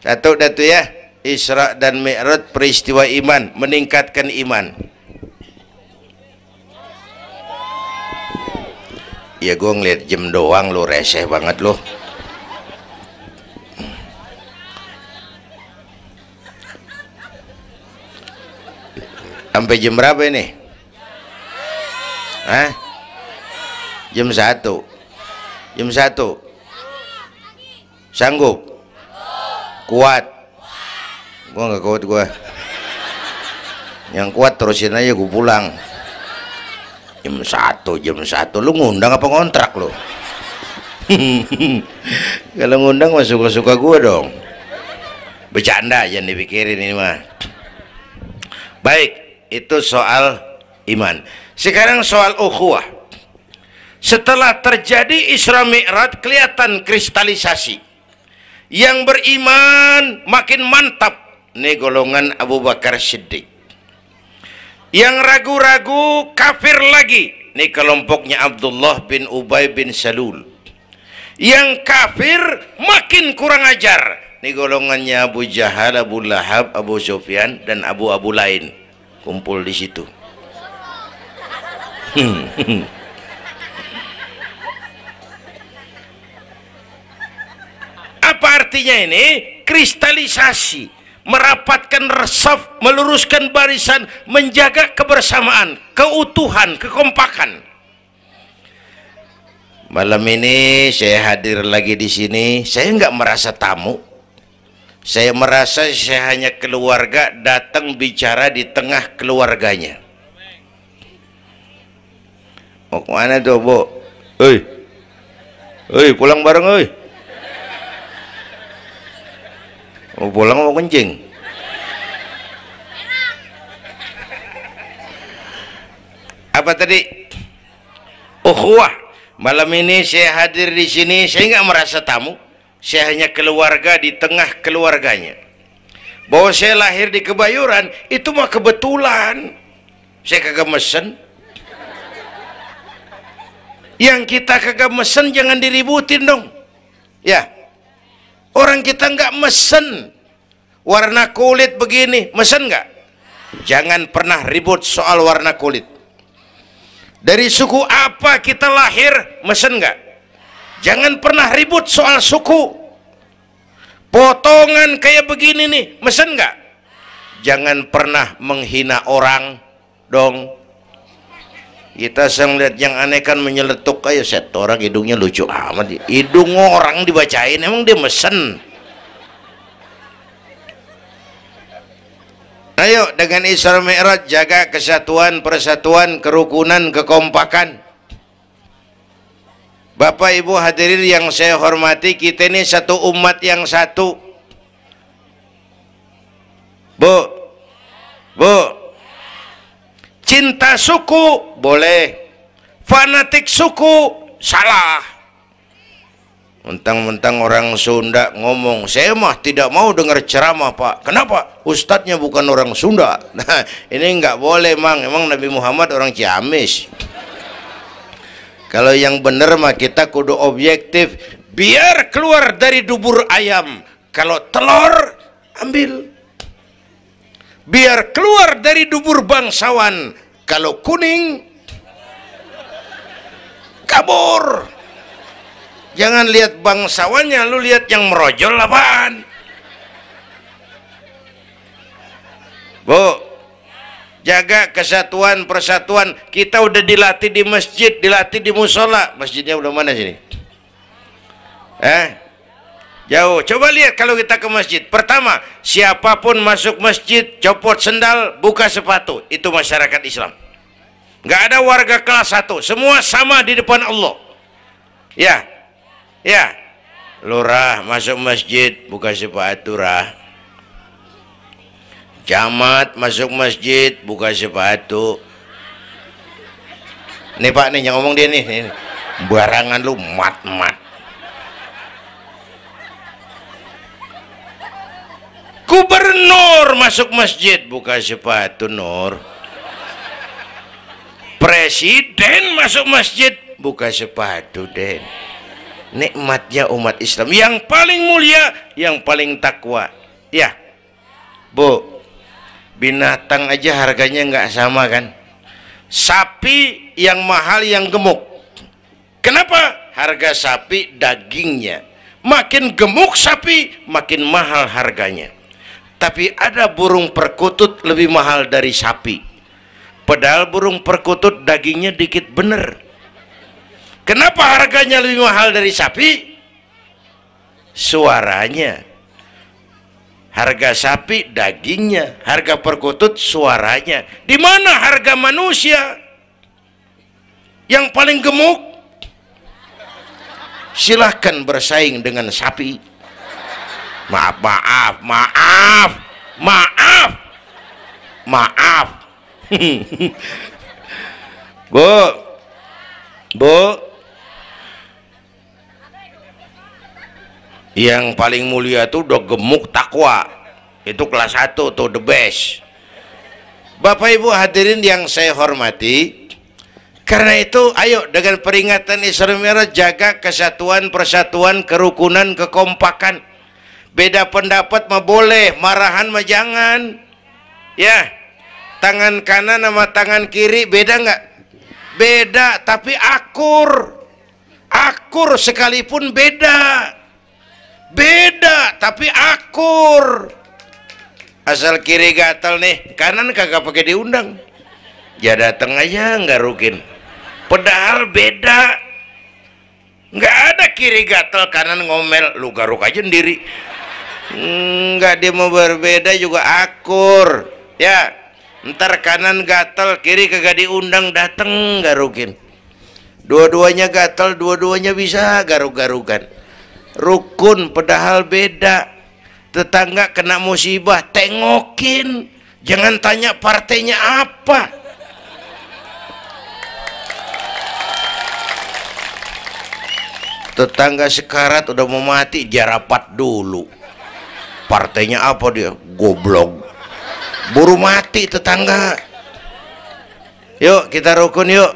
satu datu ya, Isra dan Mi'raj peristiwa iman, meningkatkan iman. Ya gue ngeliat jam doang, lo reseh banget lo. Sampai jam berapa ini? Hah? Jam 1. Jam 1. Sanggup? Kuat? Gua nggak kuat gua. Yang kuat terusin aja, gue pulang. Jam 1, lu ngundang apa ngontrak lu? Kalau ngundang mah suka-suka gue dong. Bercanda, jangan dipikirin ini mah. Baik, itu soal iman. Sekarang soal ukhuwah. Setelah terjadi Isra Mi'raj, kelihatan kristalisasi. Yang beriman makin mantap, ini golongan Abu Bakar Siddiq. Yang ragu-ragu kafir lagi, ini kelompoknya Abdullah bin Ubay bin Salul. Yang kafir makin kurang ajar, ini golongannya Abu Jahal, Abu Lahab, Abu Sufyan dan Abu lain kumpul di situ. Apa artinya ini? Kristalisasi, merapatkan resaf, meluruskan barisan, menjaga kebersamaan, keutuhan, kekompakan. Malam ini saya hadir lagi di sini. Saya nggak merasa tamu. Saya merasa saya hanya keluarga datang bicara di tengah keluarganya. Mau kemana tuh, Bu? Pulang bareng, Mau pulang mau kencing? Apa tadi? Ukhuwah. Malam ini saya hadir di sini, saya nggak merasa tamu. Saya hanya keluarga di tengah keluarganya. Bahwa saya lahir di Kebayoran itu mah kebetulan. Saya kagak mesen. Yang kita kagak mesen jangan diributin dong. Ya. Orang kita nggak mesen warna kulit begini, mesen nggak? Jangan pernah ribut soal warna kulit. Dari suku apa kita lahir, mesen nggak? Jangan pernah ribut soal suku. Potongan kayak begini nih, mesen nggak? Jangan pernah menghina orang dong. Kita sering lihat yang aneh kan menyeletuk kayak set orang hidungnya lucu amat. Hidung orang dibacain, emang dia mesen? Ayo dengan Isra Mi'raj jaga kesatuan, persatuan, kerukunan, kekompakan. Bapak Ibu hadirin yang saya hormati, kita ini satu umat yang satu. Bu, cinta suku boleh, fanatik suku salah. Mentang-mentang orang Sunda ngomong, saya mah tidak mau dengar ceramah Pak. Kenapa? Ustadznya bukan orang Sunda. Nah ini nggak boleh Mang. Emang Nabi Muhammad orang Ciamis. Kalau yang benar mah kita kudu objektif. Biar keluar dari dubur ayam. Kalau telur ambil. Biar keluar dari dubur bangsawan. Kalau kuning kabur. Jangan lihat bangsawannya, lu lihat yang merojol apaan. Bu, jaga kesatuan, persatuan. Kita udah dilatih di masjid, dilatih di musola. Masjidnya udah mana sini? Jauh. Coba lihat kalau kita ke masjid. Pertama, siapapun masuk masjid, copot sendal, buka sepatu. Itu masyarakat Islam. Nggak ada warga kelas 1. Semua sama di depan Allah. Ya, lurah masuk masjid buka sepatu rah. Camat masuk masjid buka sepatu. Nih Pak nih yang ngomong dia nih. Barangan lu mat. Gubernur masuk masjid buka sepatu Nur. Presiden masuk masjid buka sepatu Den. Nikmatnya umat Islam yang paling mulia, yang paling takwa. Ya Bu, binatang aja harganya nggak sama kan. Sapi yang mahal yang gemuk. Kenapa? Harga sapi dagingnya. Makin gemuk sapi makin mahal harganya. Tapi ada burung perkutut lebih mahal dari sapi. Padahal burung perkutut dagingnya dikit bener. Kenapa harganya lebih mahal dari sapi? Suaranya. Harga sapi dagingnya, harga perkutut suaranya. Di mana harga manusia yang paling gemuk? Silahkan bersaing dengan sapi. Maaf. Bu, yang paling mulia tuh udah gemuk takwa, itu kelas 1 tuh the best. Bapak Ibu hadirin yang saya hormati, karena itu ayo dengan peringatan Isra Mi'raj jaga kesatuan, persatuan, kerukunan, kekompakan. Beda pendapat mah boleh, marahan mah jangan. Ya, tangan kanan sama tangan kiri beda nggak? Beda, tapi akur sekalipun beda, tapi akur. Asal kiri gatal nih, kanan kagak pakai diundang, ya datang aja nggak rukin. Padahal beda, nggak ada kiri gatal kanan ngomel, lu garuk aja sendiri. Nggak, dia mau berbeda juga akur. Ya, ntar kanan gatal kiri kagak diundang, dateng garukin. Dua-duanya gatal, dua-duanya bisa garuk-garukan. Rukun padahal beda. Tetangga kena musibah tengokin, jangan tanya partainya apa. Tetangga sekarat udah mau mati, jarapat dulu. Partainya apa dia? Goblok. Buru mati tetangga. Yuk kita rukun yuk.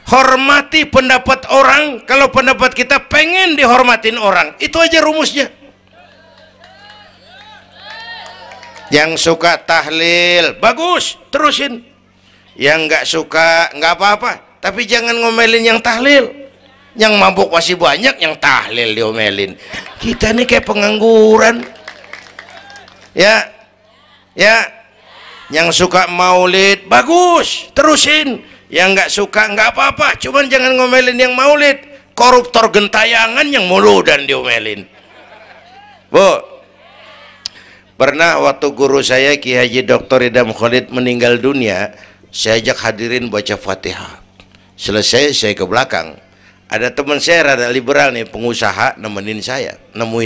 Hormati pendapat orang. Kalau pendapat kita pengen dihormatin orang, itu aja rumusnya. Yang suka tahlil bagus, terusin. Yang nggak suka nggak apa-apa, tapi jangan ngomelin yang tahlil. Yang mabuk masih banyak, yang tahlil diomelin. Kita nih kayak pengangguran. Ya, yang suka maulid bagus, terusin. Yang nggak suka nggak apa-apa, cuman jangan ngomelin yang maulid. Koruptor gentayangan yang mulu dan diomelin. Bu, Pernah waktu guru saya Ki Haji Dr. Idam Khalid meninggal dunia, saya ajak hadirin baca Fatihah. Selesai saya ke belakang. Ada teman saya rada liberal nih, pengusaha, nemuin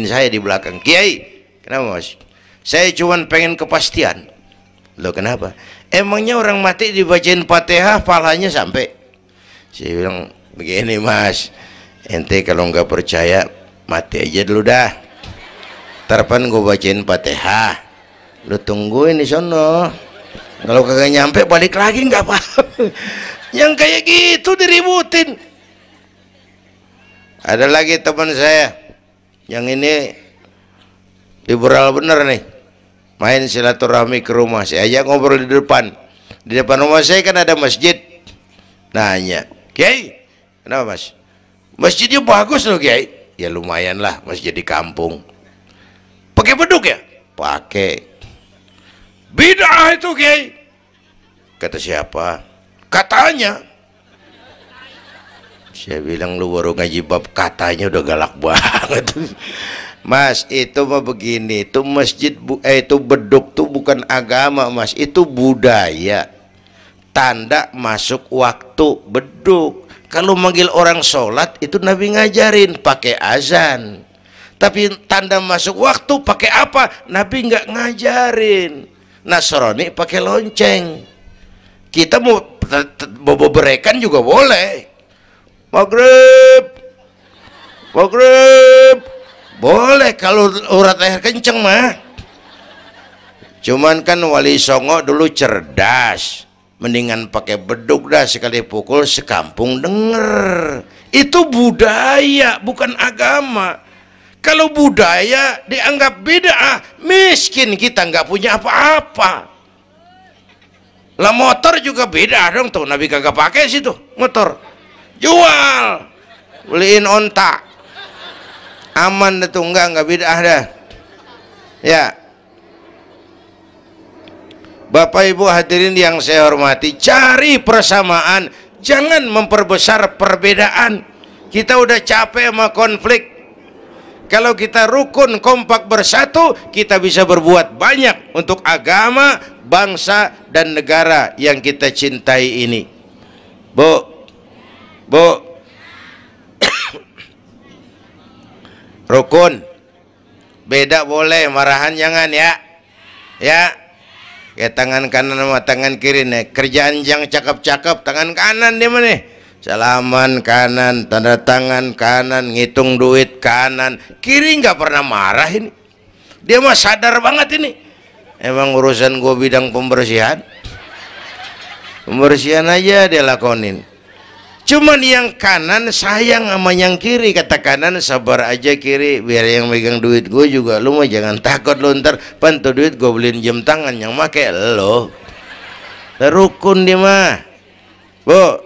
saya di belakang. Kiai, kenapa mas? Saya cuman pengen kepastian. Loh kenapa? Emangnya orang mati dibacain Fatihah pahalanya sampai? Saya bilang begini mas, ente kalau nggak percaya mati aja dulu dah. Tarpan gue bacain Fatihah, lu tungguin di sono. Kalau kagak nyampe balik lagi nggak apa. Yang kayak gitu diributin. Ada lagi teman saya, yang ini liberal bener nih, main silaturahmi ke rumah. Saya ajak ngobrol di depan. Di depan rumah saya kan ada masjid. Nanya, Kiai, kenapa mas? Masjidnya bagus loh Kiai. Ya lumayan lah, masjid di kampung. Pakai beduk ya? Pakai. Bid'ah itu Kiai. Kata siapa? Katanya. Saya bilang lu baru ngaji bab katanya udah galak banget. Mas, itu mah begini, itu masjid itu beduk tuh bukan agama mas, itu budaya. Tanda masuk waktu beduk. Kalau manggil orang sholat itu Nabi ngajarin pakai azan. Tapi tanda masuk waktu pakai apa? Nabi nggak ngajarin. Nasrani pakai lonceng. Kita mau berekan juga boleh. Maghrib, maghrib, boleh kalau urat leher kenceng mah. Cuman kan Wali Songo dulu cerdas, mendingan pakai beduk dah, sekali pukul sekampung denger. Itu budaya bukan agama. Kalau budaya dianggap bid'ah, miskin kita nggak punya apa-apa. Lah motor juga bid'ah dong tuh, Nabi kagak pakai situ motor. Jual, beliin onta, aman itu nggak bid'ah dah. Ya, Bapak Ibu hadirin yang saya hormati, cari persamaan, jangan memperbesar perbedaan. Kita udah capek sama konflik. Kalau kita rukun kompak bersatu, kita bisa berbuat banyak untuk agama, bangsa, dan negara yang kita cintai ini. Bu, rukun, beda boleh, marahan jangan ya. Ya, kayak tangan kanan sama tangan kiri nih. Kerjaan yang cakep-cakep, tangan kanan dia mana? Salaman kanan, tanda tangan kanan, ngitung duit kanan. Kiri nggak pernah marah ini. Dia mah sadar banget ini. Emang urusan gue bidang pembersihan. Pembersihan aja dia lakonin. Cuman yang kanan sayang sama yang kiri. Kata kanan, sabar aja kiri, biar yang megang duit gue juga. Lu mah jangan takut lu, ntar pantu duit gue beliin jam tangan yang make lo. Rukun dia mah. Bu,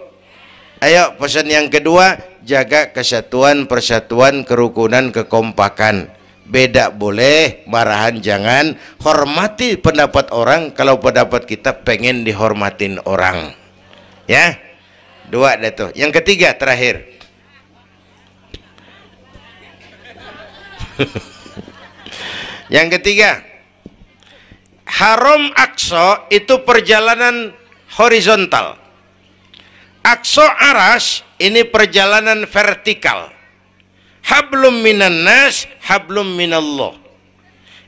ayo pesan yang kedua, jaga kesatuan, persatuan, kerukunan, kekompakan. Beda boleh, marahan jangan. Hormati pendapat orang kalau pendapat kita pengen dihormatin orang. Ya, dua dah tuh. Yang ketiga terakhir. Yang ketiga, Haram Aqsa itu perjalanan horizontal. Aqsa Aras ini perjalanan vertikal. Hablum minan nas, hablum minallah.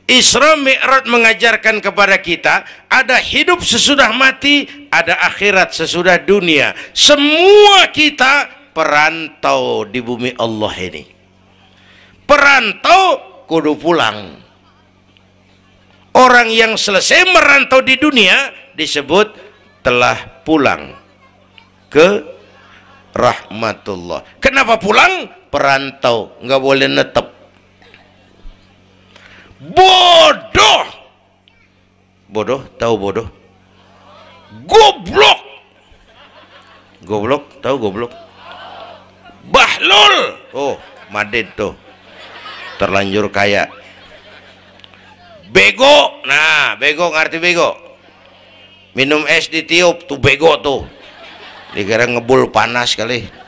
Isra Mi'raj mengajarkan kepada kita ada hidup sesudah mati, ada akhirat sesudah dunia. Semua kita perantau di bumi Allah ini. Perantau kudu pulang. Orang yang selesai merantau di dunia disebut telah pulang ke rahmatullah. Kenapa pulang? Perantau, nggak boleh netep. Bodoh, bodoh, tahu bodoh? Goblok, goblok, tahu goblok? Bahlul, oh Madid tuh, terlanjur kaya. Bego, nah bego ngerti bego? Minum es ditiup tuh bego tuh. Dikira ngebul panas kali.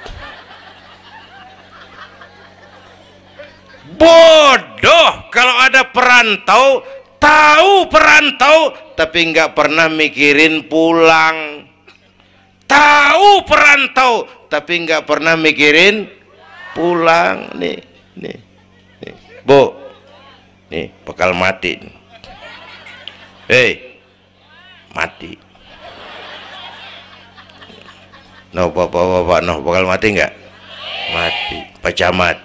Bodoh, kalau ada perantau Tahu perantau tapi nggak pernah mikirin pulang. Tahu perantau tapi nggak pernah mikirin pulang. Nih, Bu, nih bakal mati. Hei, mati. No, bapak, no, bakal mati nggak? Mati. Pak Camat,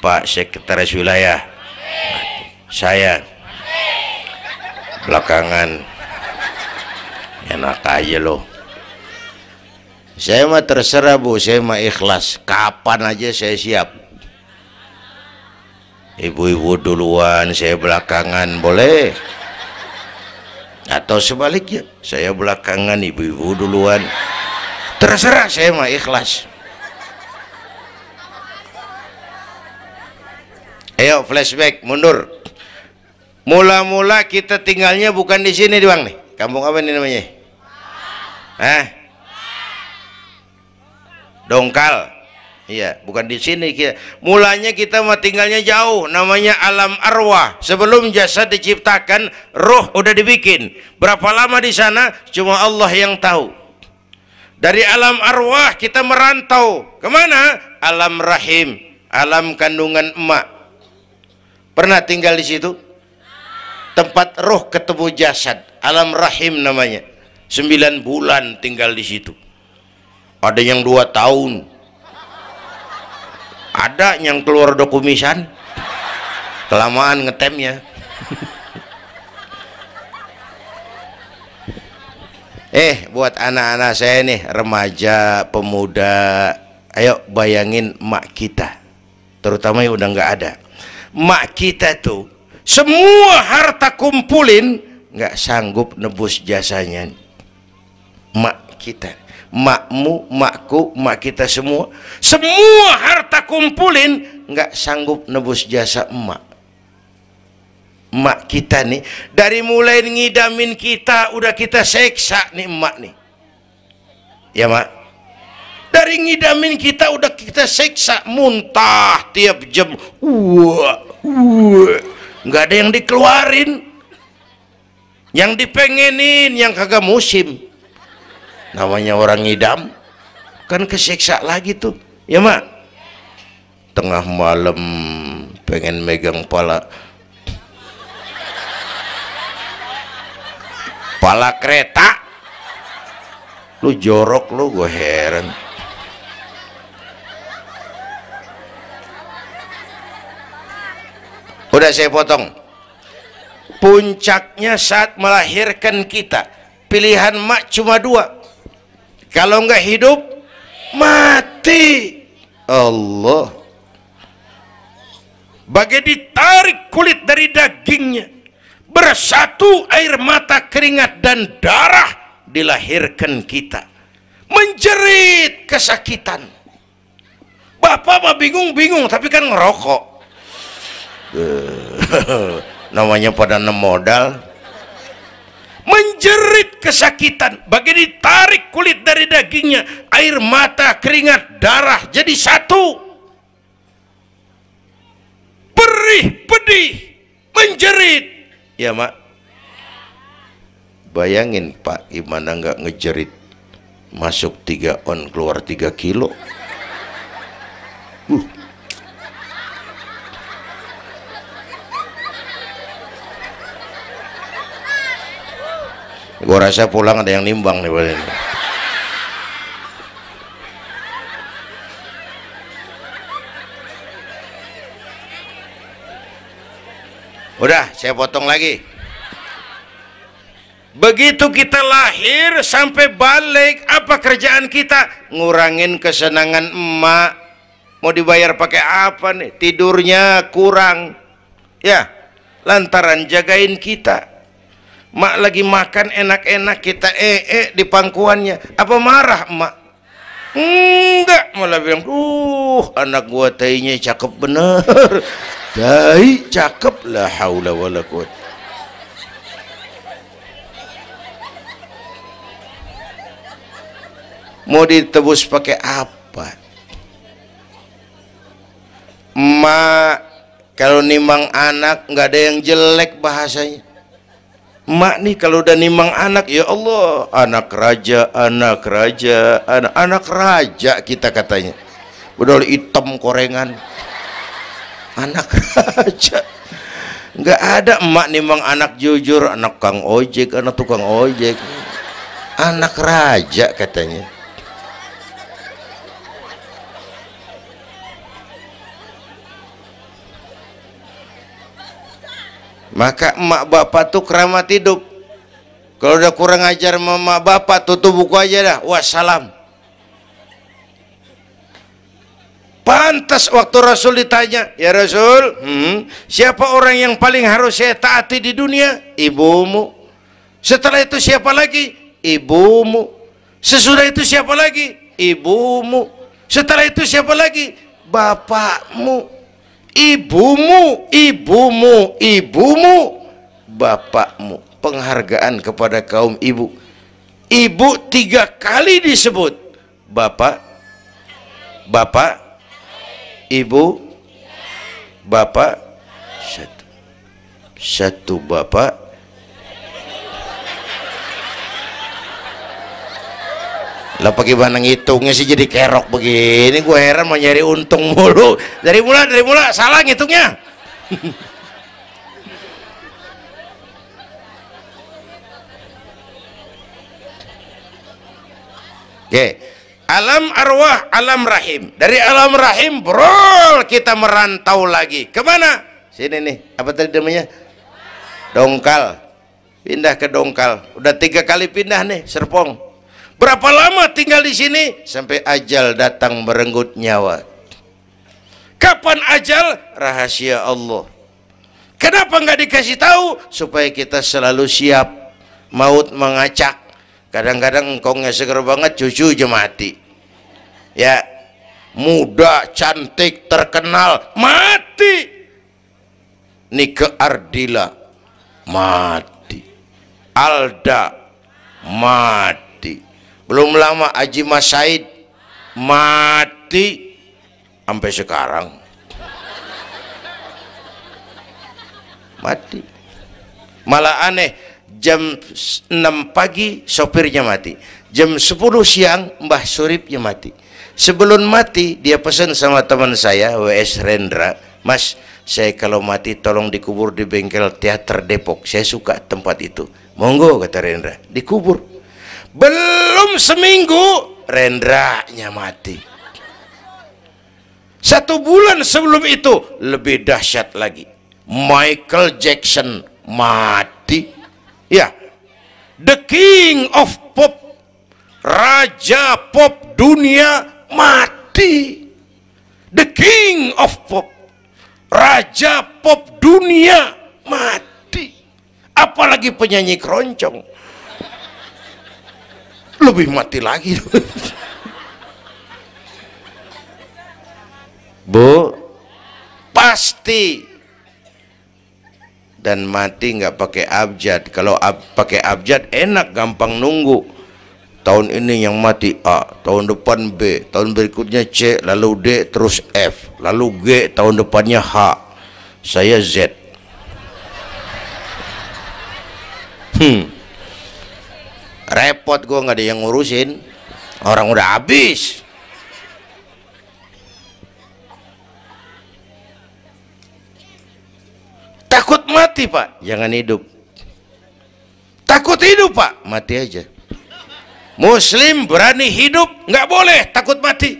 Pak Sekretaris Wilayah, mati. Saya belakangan enak aja loh. Saya mah terserah Bu, saya mah ikhlas. Kapan aja saya siap. Ibu-ibu duluan, saya belakangan, boleh? Atau sebaliknya, saya belakangan, ibu-ibu duluan. Terserah, saya mah ikhlas. Ayo flashback, mundur. Mula-mula kita tinggalnya bukan di sini, Bang nih. Kampung apa ini namanya? Hah? Dongkal. Iya, bukan di sini kita. Mulanya kita mah tinggalnya jauh, namanya alam arwah. Sebelum jasad diciptakan, roh udah dibikin. Berapa lama di sana? Cuma Allah yang tahu. Dari alam arwah kita merantau kemana? Alam rahim, alam kandungan emak. Pernah tinggal di situ? Tempat roh ketemu jasad, alam rahim namanya. 9 bulan tinggal di situ. Ada yang 2 tahun, ada yang keluar dokumisan, kelamaan ngetemnya. Buat anak-anak saya nih, remaja, pemuda, ayo bayangin mak kita, terutama yang udah nggak ada. Mak kita tuh semua harta kumpulin nggak sanggup nebus jasanya. Mak kita, makmu, makku, mak kita semua harta kumpulin nggak sanggup nebus jasa emak. Emak kita nih, dari mulai ngidamin kita udah kita seksa nih emak nih, ya mak. Dari ngidamin kita udah kita seksa, muntah tiap jam, nggak ada yang dikeluarin, yang dipengenin, yang kagak musim. Namanya orang ngidam kan kesiksa lagi tuh, ya mak. Tengah malam pengen megang pala kereta, lu jorok lu, gue heran. Udah saya potong. Puncaknya saat melahirkan kita, pilihan mak cuma 2. Kalau nggak hidup, mati. Allah. Bagai ditarik kulit dari dagingnya, bersatu air mata, keringat dan darah, dilahirkan kita. Menjerit kesakitan. Bapak mah bingung-bingung, tapi kan ngerokok. Namanya pada modal. Menjerit kesakitan, bagai ditarik kulit dari dagingnya, air mata, keringat, darah jadi satu. Perih, pedih, menjerit. Ya mak, bayangin Pak, gimana nggak ngejerit. Masuk 3 on, keluar 3 kilo. Gua rasa pulang ada yang nimbang nih. Udah saya potong lagi. Begitu kita lahir sampai balik, apa kerjaan kita? Ngurangin kesenangan emak. Mau dibayar pakai apa nih? Tidurnya kurang, ya, lantaran jagain kita. Mak lagi makan enak-enak, kita di pangkuannya. Apa marah emak? Enggak, malah bilang, anak gua tainya cakep bener. Tai cakep, la haula wala quwwata. Mau ditebus pakai apa? Emak Kalau nimang anak nggak ada yang jelek bahasanya. Emak nih kalau udah nimang anak, ya Allah, anak raja, anak raja kita katanya. Bedol hitam korengan. Anak raja. Nggak ada emak nimang anak jujur, anak kang ojek, anak tukang ojek. Anak raja katanya. Maka emak bapak tuh keramat hidup. Kalau udah kurang ajar sama emak bapak, tutup buku aja dah. Wassalam. Pantas waktu Rasul ditanya, ya Rasul, siapa orang yang paling harus saya taati di dunia? Ibumu. Setelah itu siapa lagi? Ibumu. Sesudah itu siapa lagi? Ibumu. Setelah itu siapa lagi? Bapakmu. Ibumu, bapakmu. Penghargaan kepada kaum ibu. Ibu 3 kali disebut. Bapak, ibu, bapak. Satu bapak, lah pakai mana ngitungnya sih jadi kerok begini. Gue heran, mau nyari untung mulu. Dari mula salah ngitungnya. Oke, alam arwah, alam rahim. Dari alam rahim brol kita merantau lagi kemana? Sini nih, apa tadi namanya? Dongkal. Pindah ke Dongkal. Udah 3 kali pindah nih, Serpong. Berapa lama tinggal di sini? Sampai ajal datang merenggut nyawa. Kapan ajal? Rahasia Allah. Kenapa nggak dikasih tahu? Supaya kita selalu siap. Maut mengacak. Kadang-kadang engkau nggak seger banget, cucu aja mati. Ya, muda, cantik, terkenal, mati. Nike Ardila, mati. Alda, mati. Belum lama Haji Mas Said mati sampai sekarang. Mati. Malah aneh, jam 6 pagi sopirnya mati. Jam 10 siang Mbah Suripnya mati. Sebelum mati dia pesan sama teman saya WS Rendra, Mas, saya kalau mati tolong dikubur di bengkel teater Depok. Saya suka tempat itu. Monggo, kata Rendra. Dikubur. Belum seminggu Rendranya mati. 1 bulan sebelum itu lebih dahsyat lagi, Michael Jackson mati. Ya, the king of pop, raja pop dunia mati. The king of pop, raja pop dunia mati. Apalagi penyanyi keroncong, lebih mati lagi. Bu, pasti. Dan mati nggak pakai abjad. Kalau pakai abjad enak, gampang nunggu. Tahun ini yang mati A, tahun depan B, tahun berikutnya C, lalu D, terus F, lalu G, tahun depannya H. Saya Z. Repot, gue nggak ada yang ngurusin, orang udah habis. Takut mati Pak, jangan hidup. Takut hidup Pak, mati aja. Muslim berani hidup, nggak boleh takut mati.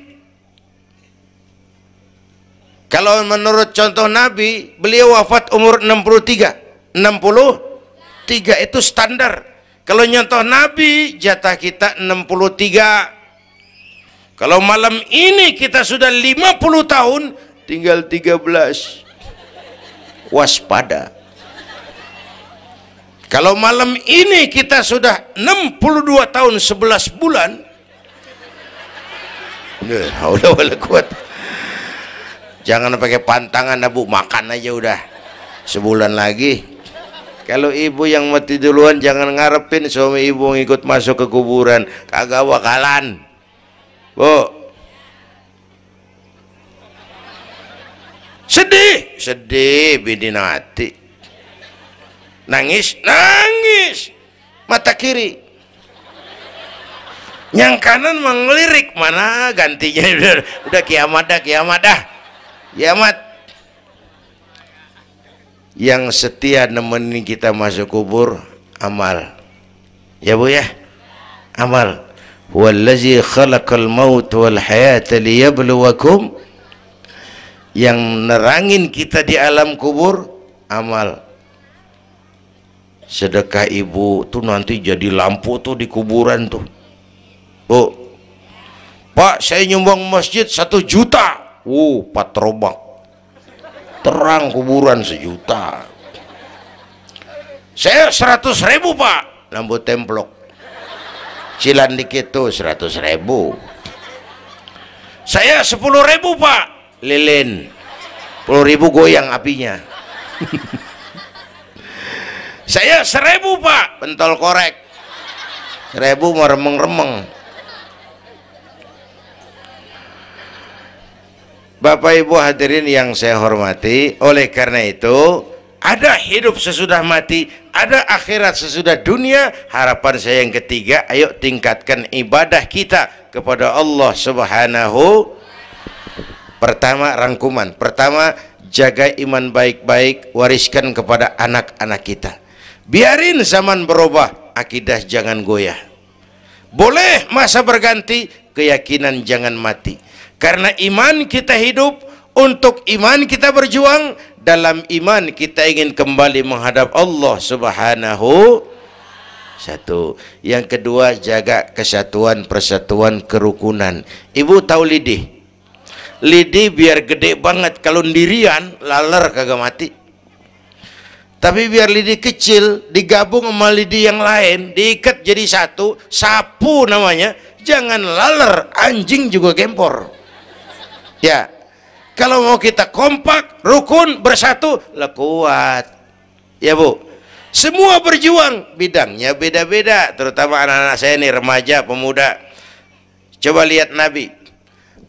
Kalau menurut contoh Nabi, beliau wafat umur 63 itu standar. Kalau nyontoh Nabi, jatah kita 63. Kalau malam ini kita sudah 50 tahun, tinggal 13. Waspada. Kalau malam ini kita sudah 62 tahun 11 bulan, udah kuat. Jangan pakai pantangan, Bu, makan aja udah. Sebulan lagi. Kalau ibu yang mati duluan, jangan ngarepin suami ibu ngikut masuk ke kuburan, kagak bakalan. Bu, Sedih bidinati. Nangis mata kiri, yang kanan mengelirik, mana gantinya. Udah kiamat dah. Yang setia nemenin kita masuk kubur amal, ya Bu ya, amal. Wallazi khalaqal maut wal hayata liyabluwakum, yang nerangin kita di alam kubur amal. Sedekah ibu tuh nanti jadi lampu tuh di kuburan tuh. Bu, Pak, saya nyumbang masjid 1 juta. Patrobak, terang kuburan 1 juta. Saya 100.000 Pak, lampu templok. Cilan dikit tuh 100.000. Saya 10.000 Pak, lilin. 10.000 goyang apinya. Saya 1.000 Pak, pentol korek. 1.000 mau remeng-remeng. Bapak Ibu hadirin yang saya hormati, oleh karena itu ada hidup sesudah mati, ada akhirat sesudah dunia. Harapan saya yang ketiga, ayo tingkatkan ibadah kita kepada Allah Subhanahu. Pertama, rangkuman pertama, jaga iman baik-baik, wariskan kepada anak-anak kita. Biarin zaman berubah, akidah jangan goyah. Boleh masa berganti, keyakinan jangan mati. Karena iman kita hidup, untuk iman kita berjuang, dalam iman kita ingin kembali menghadap Allah Subhanahu. Satu. Yang kedua, jaga kesatuan, persatuan, kerukunan. Ibu tahu lidi? Lidi biar gede banget, kalau ndirian laler kagak mati. Tapi biar lidi kecil digabung sama lidi yang lain, diikat jadi satu, sapu namanya, jangan laler, anjing juga gempor. Ya, kalau mau kita kompak, rukun, bersatu, lah kuat. Ya Bu, semua berjuang, bidangnya beda-beda, terutama anak-anak saya nih, remaja, pemuda. Coba lihat Nabi.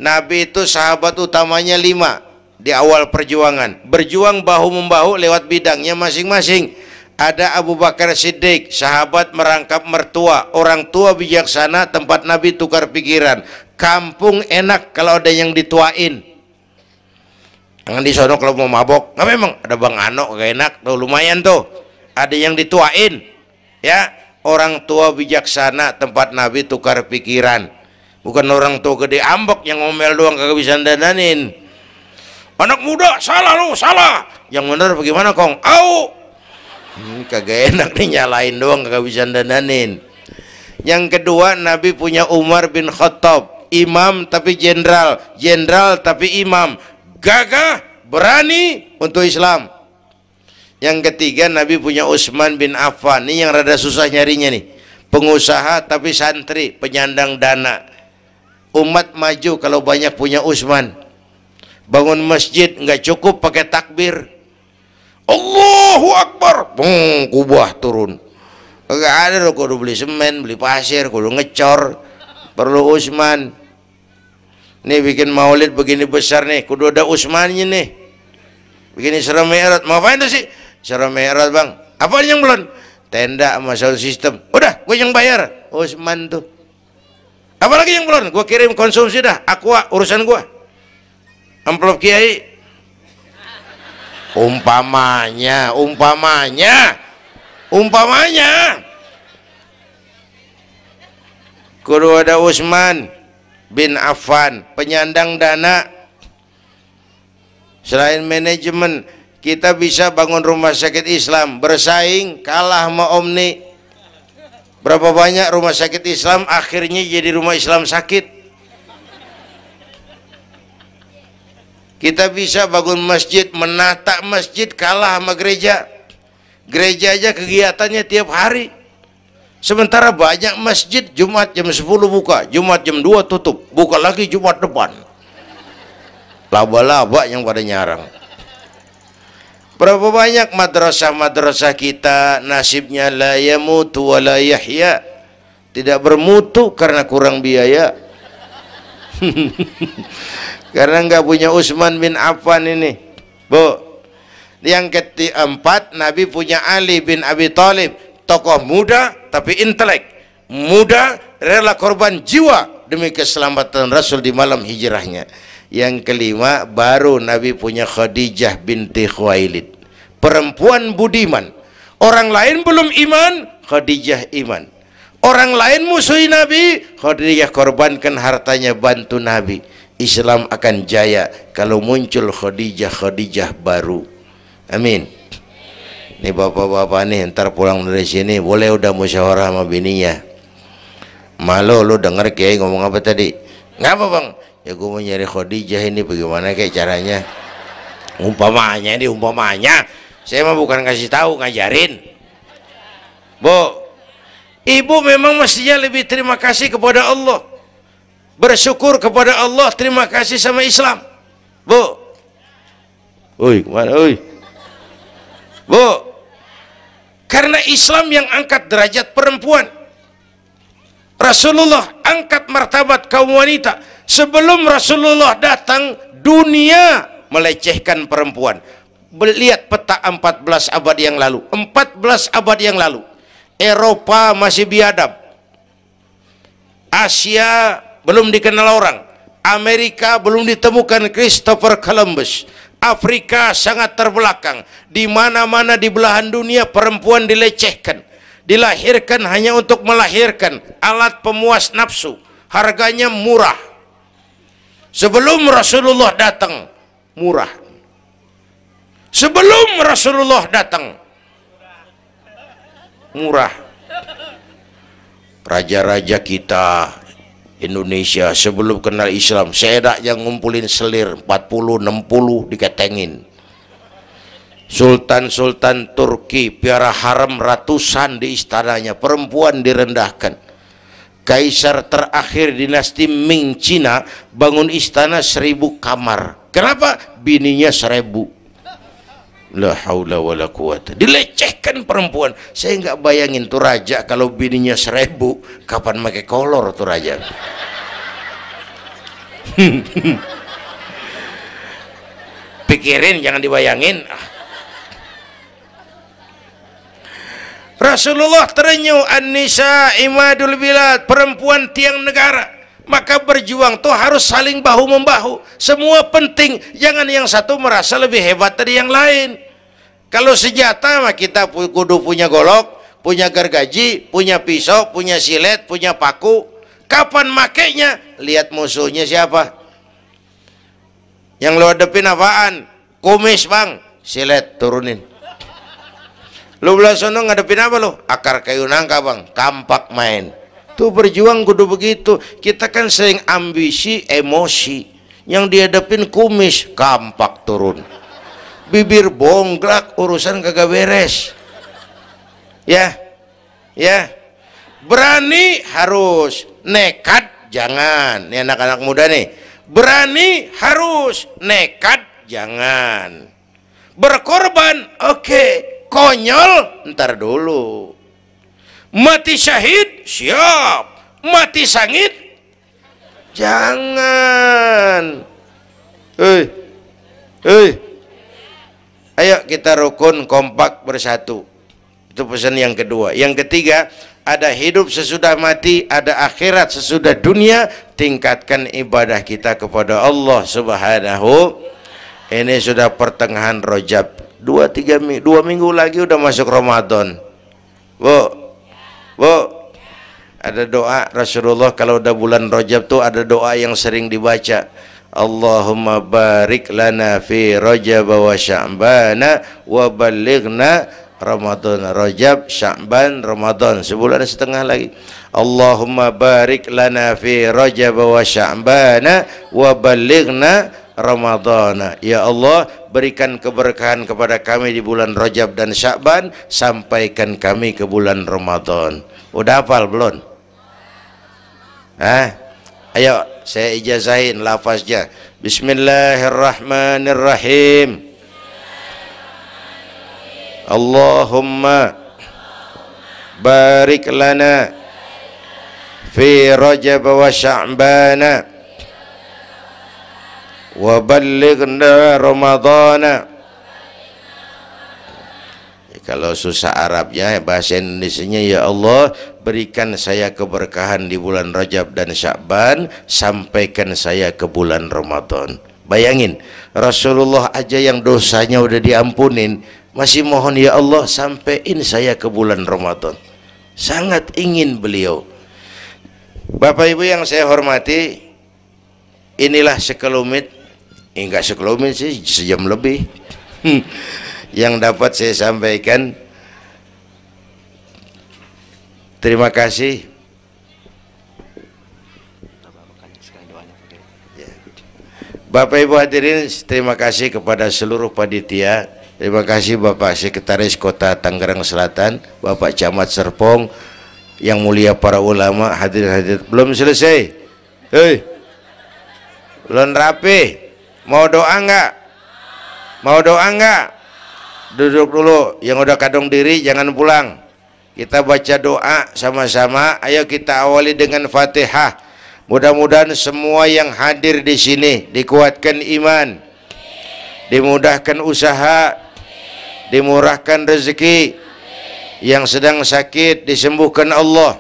Nabi itu sahabat utamanya 5. Di awal perjuangan, berjuang bahu-membahu lewat bidangnya masing-masing. Ada Abu Bakar Siddiq, sahabat merangkap mertua, orang tua bijaksana, tempat Nabi tukar pikiran. Kampung enak kalau ada yang dituain. Jangan di sono kalau mau mabok, nggak, memang ada Bang Ano gak enak tuh, lumayan tuh, ada yang dituain. Ya, orang tua bijaksana, tempat Nabi tukar pikiran. Bukan orang tua gede ambek yang ngomel doang kagak bisa dandanin. Anak muda salah lu, salah. Yang bener bagaimana Kong? Au. Kagak enak nih, nyalain doang kagak bisa dandanin. Yang kedua, Nabi punya Umar bin Khattab, imam tapi jenderal, jenderal tapi imam, gagah, berani untuk Islam. Yang ketiga, Nabi punya Utsman bin Affan, ini yang rada susah nyarinya nih, pengusaha tapi santri, penyandang dana. Umat maju kalau banyak punya Utsman. Bangun masjid nggak cukup pakai takbir, Allahu Akbar, kubah turun. Nggak ada loh, kudu beli semen, beli pasir, kudu ngecor, perlu Utsman. Nih bikin maulid begini besar nih, kudu ada Utsmannya nih. Begini Isra Mi'raj, mau apa itu sih? Isra Mi'raj Bang, apa yang belum? Tenda sama sound system, udah gue yang bayar, Utsman tuh. Apalagi yang belum? Gue kirim konsumsi dah, Aqua urusan gue. Amplop Kiai. Umpamanya kudu ada Utsman bin Affan, penyandang dana. Selain manajemen, kita bisa bangun rumah sakit Islam, bersaing kalah sama Omni. Berapa banyak rumah sakit Islam akhirnya jadi rumah Islam sakit. Kita bisa bangun masjid, menata masjid, kalah sama gereja. Gereja aja kegiatannya tiap hari. Sementara banyak masjid Jumat jam 10 buka, Jumat jam 2 tutup, buka lagi Jumat depan. Laba-laba yang pada nyarang. Berapa banyak madrasah-madrasah kita nasibnya la yamutu wa la yahya, tidak bermutu karena kurang biaya. Karena nggak punya Utsman bin Affan ini. Bu. Yang keempat, Nabi punya Ali bin Abi Thalib, tokoh muda tapi intelek, muda rela korban jiwa demi keselamatan Rasul di malam hijrahnya. Yang kelima, baru Nabi punya Khadijah binti Khuwailid, perempuan budiman. Orang lain belum iman, Khadijah iman. Orang lain musuhi Nabi, Khadijah korbankan hartanya bantu Nabi. Islam akan jaya kalau muncul Khadijah baru. Amin. Nih bapak-bapak nih, ntar pulang dari sini boleh udah musyawarah sama bininya. Malu lu denger Kiai ngomong apa tadi? Ngapa bang? Ya gue mau nyari Khadijah ini, bagaimana kayak caranya? Umpamanya ini, umpamanya. Saya mah bukan kasih tahu, ngajarin. Bu, ibu memang mestinya lebih terima kasih kepada Allah, bersyukur kepada Allah, terima kasih sama Islam. Bu, oi kemana oi? Bu, karena Islam yang angkat derajat perempuan. Rasulullah angkat martabat kaum wanita. Sebelum Rasulullah datang, dunia melecehkan perempuan. Lihat peta 14 abad yang lalu. 14 abad yang lalu, Eropa masih biadab, Asia belum dikenal orang, Amerika belum ditemukan Christopher Columbus, Afrika sangat terbelakang. Di mana-mana di belahan dunia perempuan dilecehkan, dilahirkan hanya untuk melahirkan, alat pemuas nafsu, harganya murah. Sebelum Rasulullah datang, murah. Sebelum Rasulullah datang, murah. Raja-raja kita Indonesia sebelum kenal Islam, saya yang ngumpulin selir 40-60 diketengin. Sultan-sultan Turki piara haram ratusan di istananya, perempuan direndahkan. Kaisar terakhir dinasti Ming Cina bangun istana 1000 kamar. Kenapa? Bininya 1000. La haula wala quwata. Dilecehkan perempuan. Saya nggak bayangin tuh raja kalau bininya 1000, kapan pakai kolor tuh raja. Pikirin, jangan dibayangin. Rasulullah terenyuh, an-nisa imadul bilad, perempuan tiang negara. Maka berjuang tuh harus saling bahu-membahu. Semua penting, jangan yang satu merasa lebih hebat dari yang lain. Kalau senjata mah kita kudu punya golok, punya gergaji, punya pisau, punya silet, punya paku. Kapan makainya? Lihat musuhnya siapa. Yang lo hadepin apaan? Kumis bang, silet turunin. Lu belah sono ngadepin apa lo? Akar kayu nangka bang, kampak main. Tuh berjuang kudu begitu. Kita kan sering ambisi, emosi. Yang dihadapin kumis, kampak turun. Bibir bonglak, urusan kagak beres. Ya, ya. Berani harus, nekat jangan. Nih anak-anak muda nih. Berani harus, nekat jangan. Berkorban, oke. Konyol, ntar dulu. Mati syahid, siap. Mati sangit, jangan. Ayo kita rukun, kompak, bersatu. Itu pesan yang kedua. Yang ketiga, ada hidup sesudah mati, ada akhirat sesudah dunia. Tingkatkan ibadah kita kepada Allah Subhanahu. Ini sudah pertengahan Rajab. 2 minggu lagi udah masuk Ramadan. Bu, ada doa Rasulullah kalau udah bulan Rajab tuh ada doa yang sering dibaca. Allahumma barik lana fi Rajab wa Sya'bana wa ballighna Ramadan. Rajab, Sya'ban, Ramadan, sebulan setengah lagi. Allahumma barik lana fi Rajab wa Sya'bana wa ballighna Ramadana. Ya Allah, berikan keberkahan kepada kami di bulan Rajab dan Sya'ban, sampaikan kami ke bulan Ramadan. Udah hafal belum? Ayo saya ijazahin lafaznya. Bismillahirrahmanirrahim. Allahumma barik lana fi Rajab wa Sya'bana wa ballighna Ramadana Kalau susah Arabnya, bahasa Indonesianya, ya Allah berikan saya keberkahan di bulan Rajab dan Sya'ban, sampaikan saya ke bulan Ramadan. Bayangin, Rasulullah aja yang dosanya udah diampunin, masih mohon ya Allah sampaiin saya ke bulan Ramadan. Sangat ingin beliau. Bapak Ibu yang saya hormati, inilah sekelumit, enggak sekelumit sih, sejam lebih yang dapat saya sampaikan. Terima kasih. Bapak Ibu hadirin, terima kasih kepada seluruh panitia. Terima kasih Bapak Sekretaris Kota Tangerang Selatan, Bapak Camat Serpong, yang mulia para ulama, hadirin. Belum selesai. Hei, belum rapi. Mau doa enggak? Mau doa enggak? Duduk dulu. Yang udah kadung diri jangan pulang. Kita baca doa sama-sama. Ayo kita awali dengan Fatihah. Mudah-mudahan semua yang hadir di sini dikuatkan iman, dimudahkan usaha, dimurahkan rezeki, yang sedang sakit disembuhkan Allah,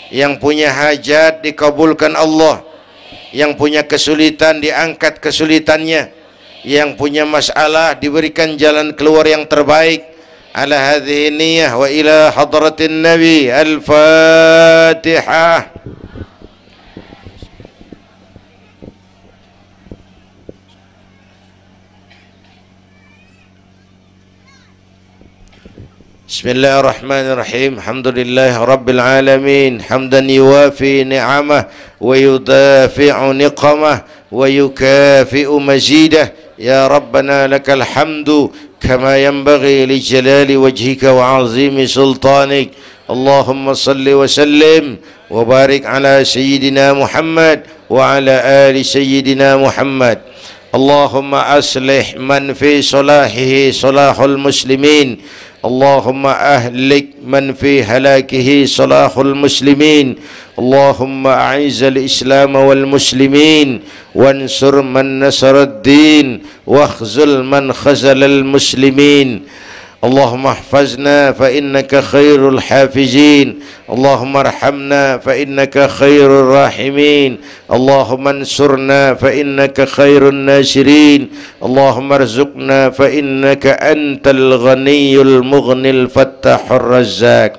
yang punya hajat dikabulkan Allah, yang punya kesulitan diangkat kesulitannya, yang punya masalah diberikan jalan keluar yang terbaik. Ala hadhihi niyyah wa ila hadratin nabi. Al-Fatihah. Bismillahirrahmanirrahim. Alhamdulillah Rabbil Alamin. Hamdan yuwafi ni'amah wa yudafi'u niqamah wa yukafi'u mazidah. Ya Rabbana lakal hamdu kama yanbaghi li jalali wajhika wa azimi sultanik. Allahumma salli wa sallim wa barik ala Sayyidina Muhammad wa ala ali Sayyidina Muhammad. Allahumma aslih man fi salahihi salahul muslimin. اللهم أهلك من في هلاكه صلاح المسلمين. اللهم أعز الإسلام والمسلمين وانصر من نصر الدين واخذل من خذل المسلمين. اللهم احفظنا فإنك خير الحافظين. اللهم ارحمنا فإنك خير الراحمين. اللهم انصرنا فإنك خير الناصرين. اللهم ارزقنا فإنك أنت الغني المغني الفتاح الرزاق.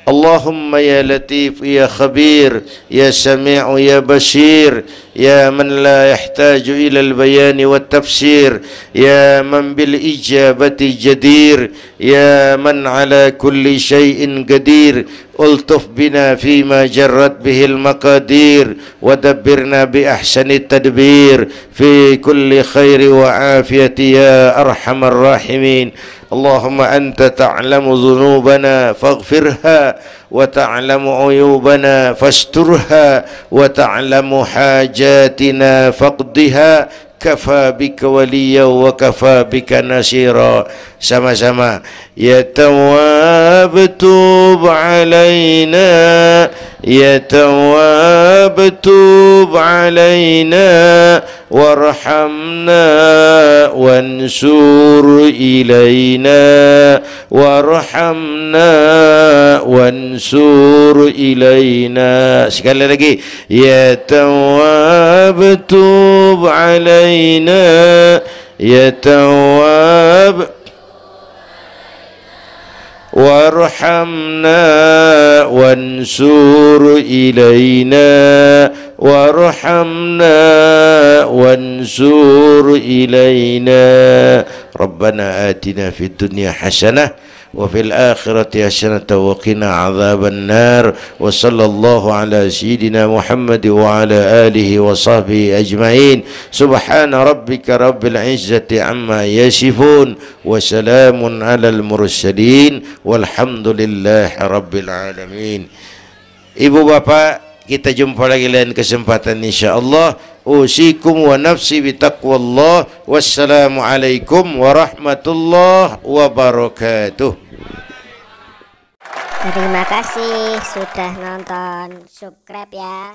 اللهم يا لطيف يا خبير يا سميع يا بشير يا من لا يحتاج إلى البيان والتفسير يا من بالإجابة جدير يا من على كل شيء قدير ألطف بنا فيما جرت به المقادير ودبرنا بأحسن التدبير في كل خير وعافية يا أرحم الراحمين. اللهم أنت تعلم ذنوبنا فاغفرها وتعلم عيوبنا فاسترها وتعلم حاجاتنا فاقضها. كفى بك وليا وكفى بك نصيرا. sama-sama. Ya Tawwab tub alaina, Ya Tawwab tub alaina, warhamna wansur ilaina, warhamna wansur ilaina. Sekali lagi. Ya Tawwab tub alaina, Ya Tawwab warhamna wansur ilaina, warhamna wansur ilaina. Rabbana atina fid dunya hasanah wa fil akhirati hasanah wa qina adzaban nar. Wa sallallahu ala sayyidina Muhammad wa ala alihi wa sahbihi ajma'in. Subhana rabbika rabbil izzati amma yasifun wa salamun alal mursalin walhamdulillahi rabbil alamin. Ibu bapak, kita jumpa lagi lain kesempatan insyaallah. Usikum wa nafsi bitaqwallah. Wassalamualaikum warahmatullahi wabarakatuh.
Terima kasih sudah nonton. Subscribe ya.